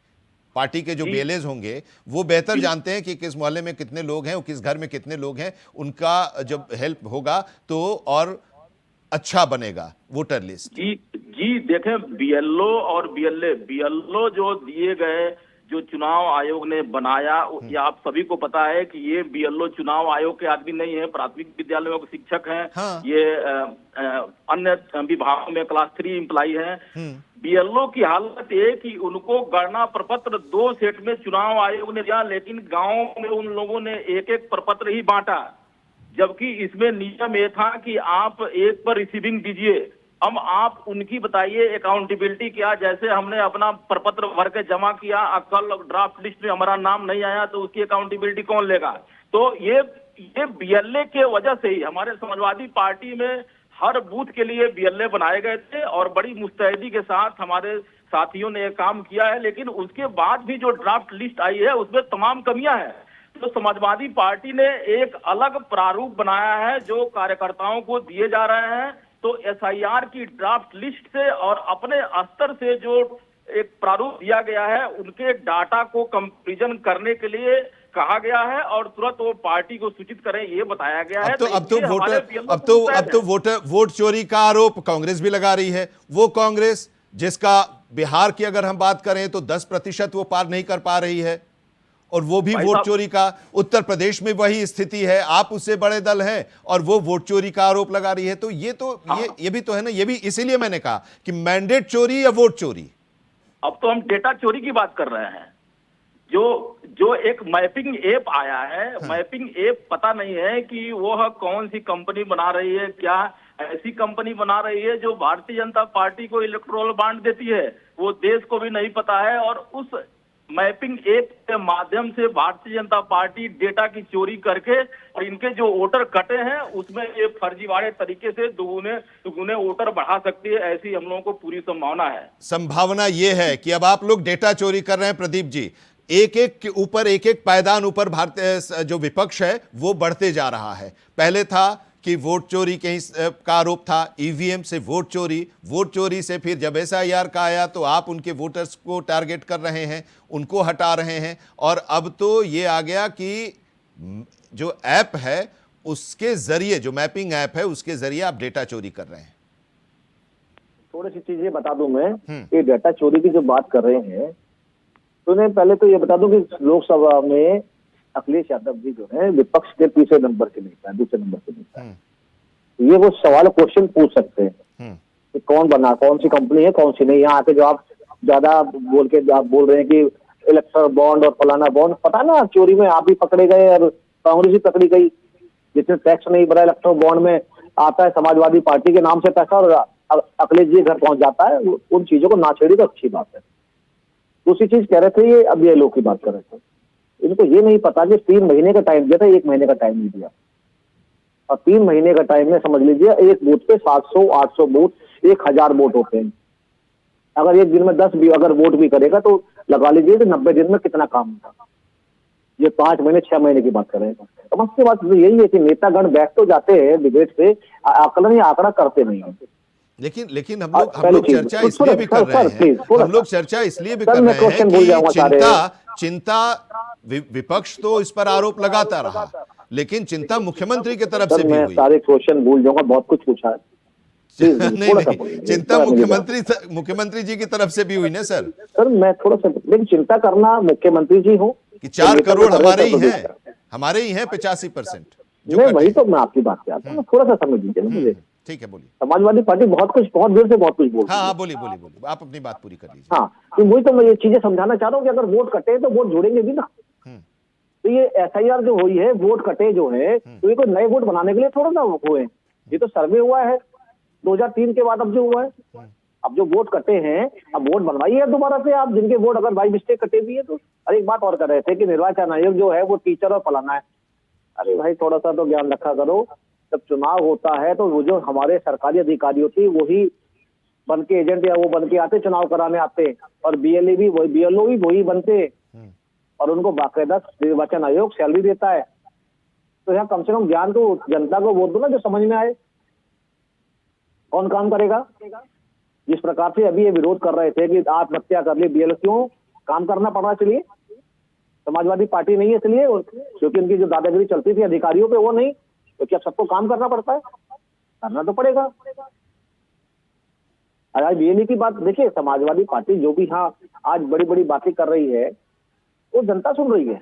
पार्टी के जो बीएलएस होंगे वो बेहतर जानते हैं कि किस मोहल्ले में कितने लोग हैं, किस घर में कितने लोग हैं, उनका जब हेल्प होगा तो और अच्छा बनेगा वोटर लिस्ट। जी देखें, बीएलओ और बीएलओ जो दिए गए, जो चुनाव आयोग ने बनाया, ये आप सभी को पता है कि ये बीएलओ चुनाव आयोग के आदमी नहीं है, प्राथमिक विद्यालयों के शिक्षक हैं। हाँ। ये अन्य विभागों में क्लास 3 एम्प्लॉई हैं। बीएलओ की हालत ये कि उनको गणना प्रपत्र 2 सेट में चुनाव आयोग ने दिया, लेकिन गाँव में उन लोगों ने एक एक प्रपत्र ही बांटा, जबकि इसमें नियम ये था कि आप एक पर रिसीविंग दीजिए। अब आप उनकी बताइए अकाउंटेबिलिटी क्या, जैसे हमने अपना प्रपत्र भर के जमा किया, कल ड्राफ्ट लिस्ट में हमारा नाम नहीं आया तो उसकी अकाउंटेबिलिटी कौन लेगा? तो ये बीएलए के वजह से ही हमारे समाजवादी पार्टी में हर बूथ के लिए बीएलए बनाए गए थे और बड़ी मुस्तैदी के साथ हमारे साथियों ने ये काम किया है, लेकिन उसके बाद भी जो ड्राफ्ट लिस्ट आई है उसमें तमाम कमियां हैं। तो समाजवादी पार्टी ने एक अलग प्रारूप बनाया है जो कार्यकर्ताओं को दिए जा रहे हैं। तो एसआईआर की ड्राफ्ट लिस्ट से और अपने स्तर से जो एक प्रारूप दिया गया है उनके डाटा को कंपैरिजन करने के लिए कहा गया है और तुरंत वो पार्टी को सूचित करें, ये बताया गया है। अब तो वोट चोरी का आरोप कांग्रेस भी लगा रही है। वो कांग्रेस जिसका बिहार की अगर हम बात करें तो 10% वो पार नहीं कर पा रही है, और वो भी वोट चोरी का। उत्तर प्रदेश में वही स्थिति है, आप उससे बड़े दल हैं और वो वोट चोरी का आरोप लगा रही है। तो ये भी तो है ना, ये भी इसीलिए मैंने कहा कि मैंडेट चोरी या वोट चोरी। अब तो हम डेटा चोरी की बात कर रहे हैं। जो एक मैपिंग ऐप आया है, मैपिंग ऐप पता नहीं है कि वो कौन सी कंपनी बना रही है, क्या ऐसी कंपनी बना रही है जो भारतीय जनता पार्टी को इलेक्टोरल बॉन्ड देती है, वो देश को भी नहीं पता है। और उस मैपिंग ऐप के माध्यम से भारतीय जनता पार्टी डेटा की चोरी करके और इनके जो वोटर कटे हैं उसमें ये फर्जीवाड़े तरीके से दुगुने वोटर बढ़ा सकती है, ऐसी हम लोगों को पूरी संभावना है। संभावना ये है कि अब आप लोग डेटा चोरी कर रहे हैं प्रदीप जी, एक एक के ऊपर एक एक पायदान ऊपर भारतीय जो विपक्ष है वो बढ़ते जा रहा है। पहले था कि वोट चोरी के का आरोप था, ईवीएम से वोट चोरी से फिर जब एसआईआर का आया तो आप उनके वोटर्स को टारगेट कर रहे हैं, उनको हटा रहे हैं, और अब तो ये आ गया कि जो ऐप है उसके जरिए, जो मैपिंग ऐप है उसके जरिए आप डेटा चोरी कर रहे हैं। थोड़ी सी चीजें बता दूं मैं, ये डेटा चोरी की जो बात कर रहे हैं, तो मैं पहले तो ये बता दूं कि लोकसभा में अखिलेश यादव जी जो है विपक्ष के तीसरे नंबर के नेता है, दूसरे नंबर के नेता है। ये वो सवाल क्वेश्चन पूछ सकते हैं कि कौन बना, कौन सी कंपनी है, कौन सी नहीं। यहाँ आके जो आप ज्यादा बोल रहे हैं कि इलेक्ट्रल बॉन्ड और फलाना बॉन्ड, पता ना चोरी में आप भी पकड़े गए और कांग्रेस भी पकड़ी गई। जिसने टैक्स नहीं भरा इलेक्ट्रल बॉन्ड में आता है समाजवादी पार्टी के नाम से पैसा और अखिलेश जी घर पहुंच जाता है, उन चीजों को ना छेड़ी तो अच्छी बात है। दूसरी चीज कह रहे थे ये, अब ये लोग की बात कर रहे थे, इनको ये नहीं पता कि 3 महीने का टाइम दिया था, 1 महीने का टाइम नहीं दिया। और 3 महीने का टाइम में समझ लीजिए एक बूथ पे 700-800 वोट, 1000 वोट होते हैं। अगर एक दिन में 10 भी अगर वोट भी करेगा तो लगा लीजिए कि 90 दिन में कितना काम होगा। ये 5 महीने 6 महीने की बात कर रहे हैं। समझ की बात तो यही है कि नेतागण बैठ तो जाते हैं डिबेट पे, आकलन या आंकड़ा करते नहीं है। लेकिन हम लोग चर्चा इसलिए भी कर रहे हैं, हम लोग चर्चा इसलिए भी कर रहे हैं कि चिंता विपक्ष तो इस पर आरोप लगाता रहा, लेकिन चिंता मुख्यमंत्री की तरफ से भी हुई। सारे क्वेश्चन भूल जाऊंगा, बहुत कुछ पूछा है। नहीं, चिंता मुख्यमंत्री जी की तरफ से भी हुई ना सर। मैं थोड़ा सा, लेकिन चिंता करना मुख्यमंत्री जी हो कि 4 करोड़ हमारे ही हैं 85%। जो मैं कटे वही हैं। तो मैं आपकी बात पे आता हूँ, थोड़ा सा समय दीजिए ना मुझे। ठीक है, बोलिए। समाजवादी पार्टी बहुत देर से बहुत कुछ बोल रही हाँ है। हाँ, बोलिए बोलिए बोलिए, आप अपनी बात पूरी कर लीजिए। हाँ, तो वही तो मैं ये चीजें समझाना चाह रहा हूँ कि अगर वोट कटे तो वोट जोड़ेंगे भी ना। हम्म। तो ये एसआईआर जो हुई है, वोट कटे जो है, तो ये कोई नए वोट बनाने के लिए थोड़ा ना हुए हैं। ये तो सर्वे हुआ है 2003 के बाद, अब जो हुआ है। अब जो वोट कटे हैं, अब वोट बनवाइए दोबारा से आप, जिनके वोट अगर बाई मिस्टेक कटे भी है तो। अरे एक बात और कर रहे थे कि निर्वाचन आयोग जो है वो टीचर और फलाना है। अरे भाई थोड़ा सा तो ज्ञान रखा करो। जब चुनाव होता है तो वो जो हमारे सरकारी अधिकारी होती है वही बन के एजेंट या वो बन के आते, चुनाव कराने आते, और बीएलओ भी वही बनते, और उनको बाकायदा निर्वाचन आयोग सैलरी देता है। तो यहाँ कम से कम ज्ञान तो जनता को वोट दो ना, जो समझ में आए। कौन काम करेगा? जिस प्रकार से अभी ये विरोध कर रहे थे कि आत्महत्या कर ली बीएलओ, क्यों काम करना पड़ रहा? चलिए, समाजवादी पार्टी नहीं है इसलिए, क्योंकि उनकी जो दादागिरी चलती थी अधिकारियों पे वो नहीं, क्योंकि अब सबको काम करना पड़ता है, करना तो पड़ेगा। आज बीएलओ की बात देखिए, समाजवादी पार्टी जो भी हाँ आज बड़ी बड़ी बातें कर रही है वो जनता सुन रही है।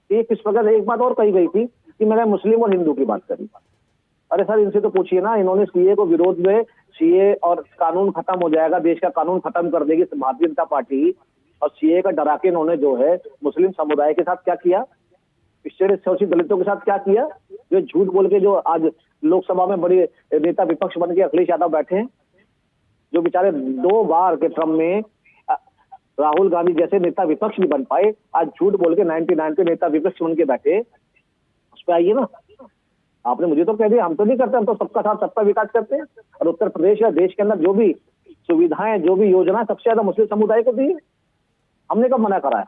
ये किस प्रकार, एक बात और कही गई थी कि मैंने मुस्लिम और हिंदू की बात करी। अरे सर इनसे तो पूछिए ना, इन्होंने सीए को विरोध में, सीए और कानून खत्म हो जाएगा, देश का कानून खत्म कर देगी भारतीय जनता पार्टी, और सीए का डरा के इन्होंने जो है मुस्लिम समुदाय के साथ क्या किया, पिछड़े शोषित दलितों के साथ क्या किया। जो झूठ बोल के जो आज लोकसभा में बड़े नेता विपक्ष बन के अखिलेश यादव बैठे हैं, जो बेचारे 2 बार के क्रम में राहुल गांधी जैसे नेता विपक्ष भी बन पाए, आज झूठ बोल के 99 के नेता विपक्ष बन के बैठे। उस पर आइए ना। आपने मुझे तो कह दिया, हम तो नहीं करते, हम तो सबका साथ सबका विकास करते हैं। और उत्तर प्रदेश या देश के अंदर जो भी सुविधाएं, जो भी योजना सबसे ज्यादा मुस्लिम समुदाय को दी है, हमने कब मना करा है?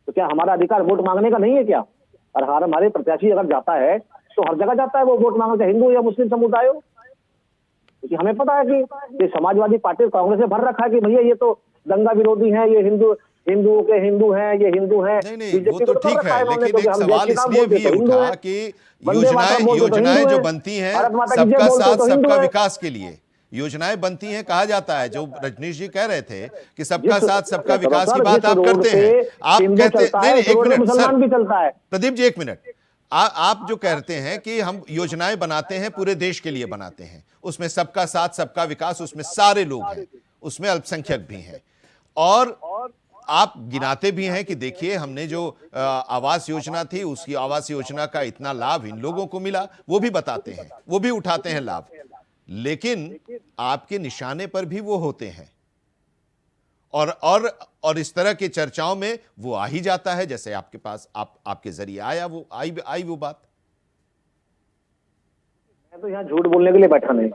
तो क्या हमारा अधिकार वोट मांगने का नहीं है क्या? और हमारे प्रत्याशी अगर जाता है तो हर जगह जाता है वो वोट मांगने, हिंदू या मुस्लिम समुदाय हो। क्योंकि हमें पता है कि समाजवादी पार्टी कांग्रेस से भर रखा है कि भैया ये तो दंगा विरोधी है, ये हिंदुओं के हिंदू हैं, ये हिंदू हैं। नहीं, वो तो ठीक है, लेकिन एक सवाल इसलिए भी उठा कि योजनाएं जो बनती हैं सबका साथ सबका विकास के लिए योजनाएं बनती हैं, कहा जाता है। जो रजनीश जी कह रहे थे कि सबका साथ सबका विकास की बात आप करते हैं, आप कहते नहीं, एक मिनट सर, भी चलता है। प्रदीप जी एक मिनट, आप जो कहते हैं कि हम योजनाएं बनाते हैं पूरे देश के लिए बनाते हैं, उसमें सबका साथ सबका विकास, उसमें सारे लोग हैं, उसमें अल्पसंख्यक भी हैं, और आप गिनाते भी हैं कि देखिए हमने जो आवास योजना थी उसकी आवास योजना का इतना लाभ इन लोगों को मिला, वो भी बताते हैं, वो भी उठाते हैं लाभ। लेकिन आपके निशाने पर भी वो होते हैं, और इस तरह की चर्चाओं में वो आ ही जाता है, जैसे आपके पास आपके जरिए आया, वो आई वो बात। मैं तो यहाँ झूठ बोलने के लिए बैठा नहीं,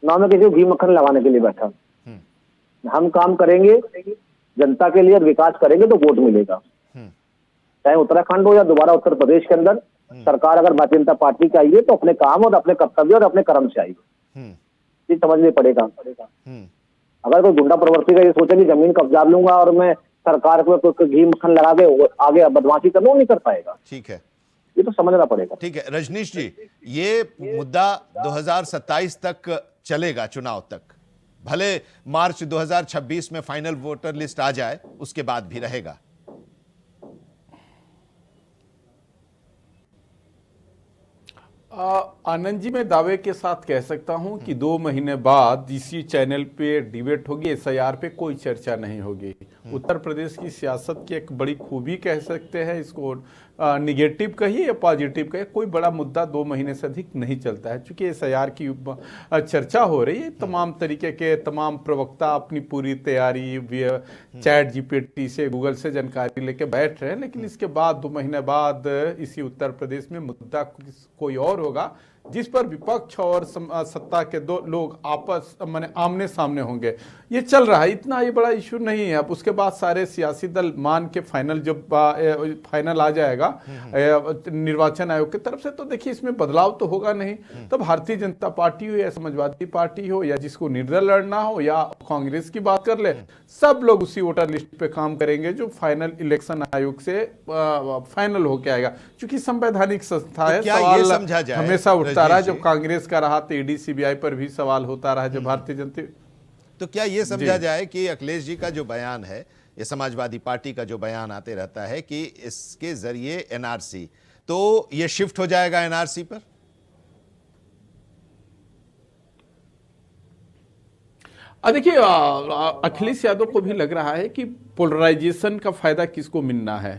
ना मैं किसी को घी मक्खन लगाने के लिए बैठा। हम काम करेंगे जनता के लिए, विकास करेंगे तो वोट मिलेगा। चाहे उत्तराखंड हो या दोबारा उत्तर प्रदेश के अंदर सरकार अगर भारतीय जनता पार्टी की आई है तो अपने काम और अपने कर्तव्य और अपने कर्म से आई है, ये समझने पड़ेगा। अगर कोई गुंडा प्रवृत्ति का ये सोचे कि जमीन कब्जा लूंगा और मैं सरकार को घी मक्खन लगा के आगे बदमाशी करना, वो नहीं कर पाएगा। ठीक है, ये तो समझना पड़ेगा। ठीक है रजनीश जी, ये मुद्दा 2027 तक चलेगा, चुनाव तक, भले मार्च 2026 में फाइनल वोटर लिस्ट आ जाए, उसके बाद भी रहेगा। आनंद जी, मैं दावे के साथ कह सकता हूं कि 2 महीने बाद इसी चैनल पे डिबेट होगी, एसआईआर पे कोई चर्चा नहीं होगी। उत्तर प्रदेश की सियासत की एक बड़ी खूबी कह सकते हैं इसको, निगेटिव कहिए या पॉजिटिव कहिए, कोई बड़ा मुद्दा 2 महीने से अधिक नहीं चलता है। चूंकि एसआईआर की चर्चा हो रही है, तमाम तरीके के तमाम प्रवक्ता अपनी पूरी तैयारी चैट जीपीटी से, गूगल से जानकारी लेके बैठ रहे हैं, लेकिन इसके बाद 2 महीने बाद इसी उत्तर प्रदेश में मुद्दा कोई और होगा जिस पर विपक्ष और सत्ता के 2 लोग आपस माने आमने सामने होंगे। ये चल रहा है, इतना ये बड़ा इशू नहीं है। अब उसके बाद सारे सियासी दल मान के फाइनल जब फाइनल आ जाएगा निर्वाचन आयोग की तरफ से, तो देखिए इसमें बदलाव तो होगा नहीं। तब भारतीय जनता पार्टी हो या समाजवादी पार्टी हो या जिसको निर्दल लड़ना हो या कांग्रेस की बात कर ले, सब लोग उसी वोटर लिस्ट पे काम करेंगे जो फाइनल इलेक्शन आयोग से फाइनल होके आएगा। क्योंकि संवैधानिक संस्था है, सवाल हमेशा उठता रहा, जब कांग्रेस का रहा तो ईडी सीबीआई पर भी सवाल होता रहा, जब भारतीय जनता। तो क्या ये समझा जाए कि अखिलेश जी का जो बयान है, ये समाजवादी पार्टी का जो बयान आते रहता है कि इसके जरिए एनआरसी तो ये शिफ्ट हो जाएगा एनआरसी पर। देखिए, अखिलेश यादव को भी लग रहा है कि पोलराइजेशन का फायदा किसको मिलना है।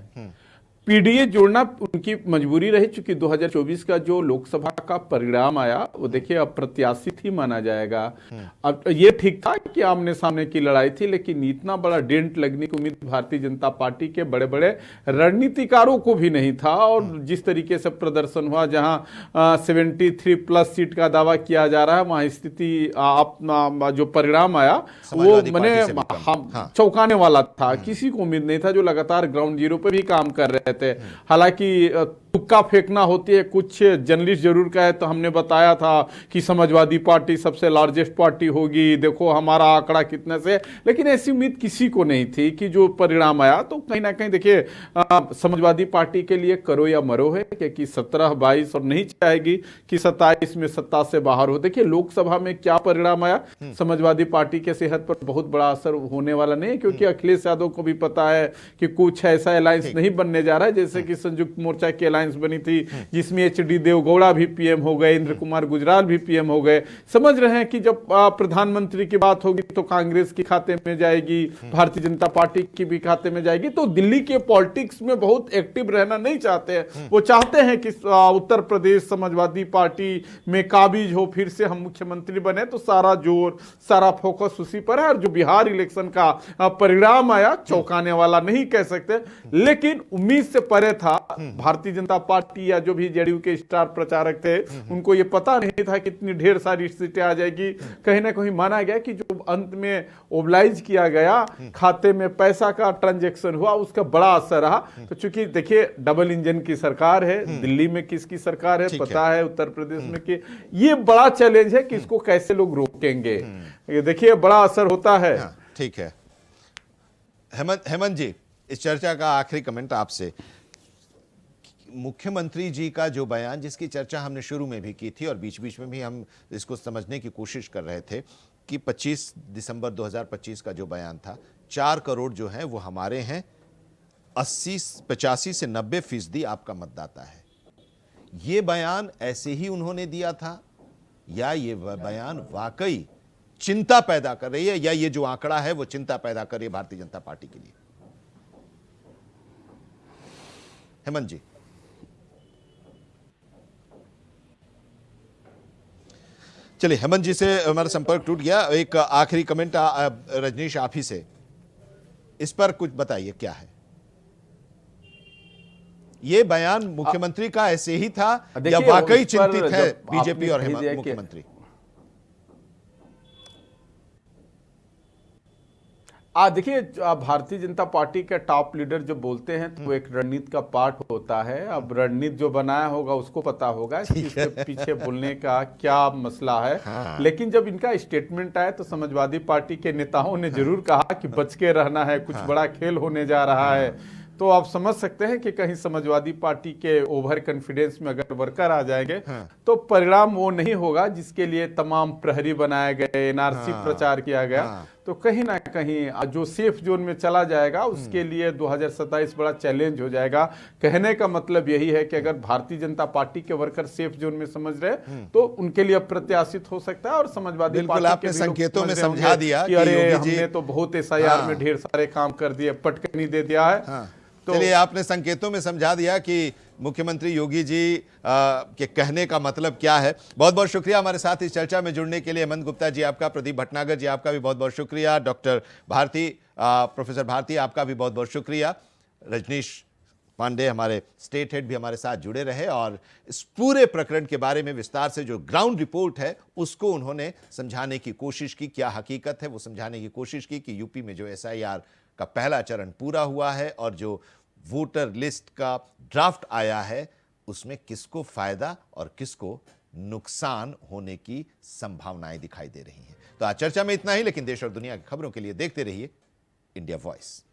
पीडीए जोड़ना उनकी मजबूरी रही, चूंकि 2024 का जो लोकसभा का परिणाम आया वो देखिए अप्रत्याशित ही माना जाएगा। अब ये ठीक था कि आमने सामने की लड़ाई थी, लेकिन इतना बड़ा डेंट लगने की उम्मीद भारतीय जनता पार्टी के बड़े बड़े रणनीतिकारों को भी नहीं था। और जिस तरीके से प्रदर्शन हुआ, जहां 73+ सीट का दावा किया जा रहा है, वहां स्थिति जो परिणाम आया वो मैंने चौंकाने वाला था। किसी को उम्मीद नहीं था, जो लगातार ग्राउंड जीरो पे भी काम कर रहे थे। हालांकि तुक्का फेंकना होती है, कुछ जर्नलिस्ट जरूर कहे तो हमने बताया था कि समाजवादी पार्टी सबसे लार्जेस्ट पार्टी होगी, देखो हमारा आंकड़ा कितने से, लेकिन ऐसी उम्मीद किसी को नहीं थी कि जो परिणाम आया तो कहीं ना कहीं देखिए समाजवादी पार्टी के लिए करो या मरो है, क्योंकि 17, 22 और नहीं चाहेगी कि 27 में सत्ता से बाहर हो। देखिए लोकसभा में क्या परिणाम आया, समाजवादी पार्टी के सेहत पर बहुत बड़ा असर होने वाला नहीं है, क्योंकि अखिलेश यादव को भी पता है कि कुछ ऐसा अलायंस नहीं बनने जा रहा है जैसे कि संयुक्त मोर्चा की अलायंस बनी थी, जिसमें एचडी देवगौड़ा भी पीएम हो गए, इंद्र कुमार गुजराल भी पीएम हो गए। समझ रहे हैं कि जब प्रधानमंत्री की बात होगी तो कांग्रेस के खाते में जाएगी, भारतीय जनता पार्टी की भी खाते में जाएगी। तो दिल्ली के पॉलिटिक्स में बहुत एक्टिव रहना नहीं चाहते हैं। वो चाहते हैं कि उत्तर प्रदेश समाजवादी पार्टी में काबिज हो, फिर से हम मुख्यमंत्री बने, तो सारा जोर सारा फोकस उसी पर है। और जो बिहार इलेक्शन का परिणाम आया, चौंकाने वाला नहीं कह सकते, लेकिन उम्मीद से परे था। भारतीय जनता पार्टी या जो भी जेडीयू के स्टार प्रचारक थे, उनको ये पता नहीं था कि इतनी ढेर सारी सीटें आ जाएगी। कहीं ना कहीं माना गया कि जो अंत में ओबलाइज किया गया, खाते में पैसा का ट्रांजैक्शन हुआ, उसका बड़ा असर रहा। तो चूंकि देखिए डबल इंजन की सरकार है, दिल्ली में किसकी सरकार है पता है, उत्तर प्रदेश में कि ये बड़ा चैलेंज है कि इसको कैसे लोग रोकेंगे। ये देखिए बड़ा असर होता है। ठीक है हेमंत जी, इस चर्चा का आखिरी कमेंट आपसे। मुख्यमंत्री जी का जो बयान, जिसकी चर्चा हमने शुरू में भी की थी और बीच बीच में भी हम इसको समझने की कोशिश कर रहे थे कि 25 दिसंबर 2025 का जो बयान था, 4 करोड़ जो है वो हमारे हैं, 85 से 90% आपका मतदाता है। ये बयान ऐसे ही उन्होंने दिया था या ये बयान वाकई चिंता पैदा कर रही है, या ये जो आंकड़ा है वो चिंता पैदा कर रही है भारतीय जनता पार्टी के लिए? हेमंत जी। चलिए, हेमंत जी से हमारा संपर्क टूट गया। एक आखिरी कमेंट रजनीश आप ही से, इस पर कुछ बताइए क्या है ये बयान मुख्यमंत्री का ऐसे ही था या वाकई चिंतित है बीजेपी और मुख्यमंत्री? देखिए भारतीय जनता पार्टी के टॉप लीडर जो बोलते हैं तो एक रणनीति का पार्ट होता है। अब रणनीति जो बनाया होगा उसको पता होगा इसके पीछे बोलने का क्या मसला है। हाँ। लेकिन जब इनका स्टेटमेंट आया तो समाजवादी पार्टी के नेताओं ने जरूर कहा कि बच के रहना है, कुछ बड़ा खेल होने जा रहा है। तो आप समझ सकते हैं कि कहीं समाजवादी पार्टी के ओवर कॉन्फिडेंस में अगर वर्कर आ जाएंगे तो परिणाम वो नहीं होगा जिसके लिए तमाम प्रहरी बनाए गए, एनआरसी प्रचार किया गया। तो कहीं ना कहीं जो सेफ जोन में चला जाएगा उसके लिए 2027 बड़ा चैलेंज हो जाएगा। कहने का मतलब यही है कि अगर भारतीय जनता पार्टी के वर्कर सेफ जोन में समझ रहे तो उनके लिए अप्रत्याशित हो सकता है। और समाजवादी पार्टी के संकेतों में समझा दिया कि अरे हमने तो बहुत एसआईआर में ढेर सारे काम कर दिए, पटकनी दे दिया है। तो चलिए, आपने संकेतों में समझा दिया कि मुख्यमंत्री योगी जी के कहने का मतलब क्या है। बहुत बहुत शुक्रिया हमारे साथ इस चर्चा में जुड़ने के लिए। हेमंत गुप्ता जी आपका, प्रदीप भटनागर जी आपका भी बहुत बहुत शुक्रिया, डॉक्टर भारती, प्रोफेसर भारती आपका भी बहुत बहुत शुक्रिया। रजनीश पांडे हमारे स्टेट हेड भी हमारे साथ जुड़े रहे और इस पूरे प्रकरण के बारे में विस्तार से जो ग्राउंड रिपोर्ट है उसको उन्होंने समझाने की कोशिश की, क्या हकीकत है वो समझाने की कोशिश की कि यूपी में जो एसआईआर का पहला चरण पूरा हुआ है और जो वोटर लिस्ट का ड्राफ्ट आया है उसमें किसको फायदा और किसको नुकसान होने की संभावनाएं दिखाई दे रही हैं। तो आज चर्चा में इतना ही, लेकिन देश और दुनिया की खबरों के लिए देखते रहिए इंडिया वॉइस।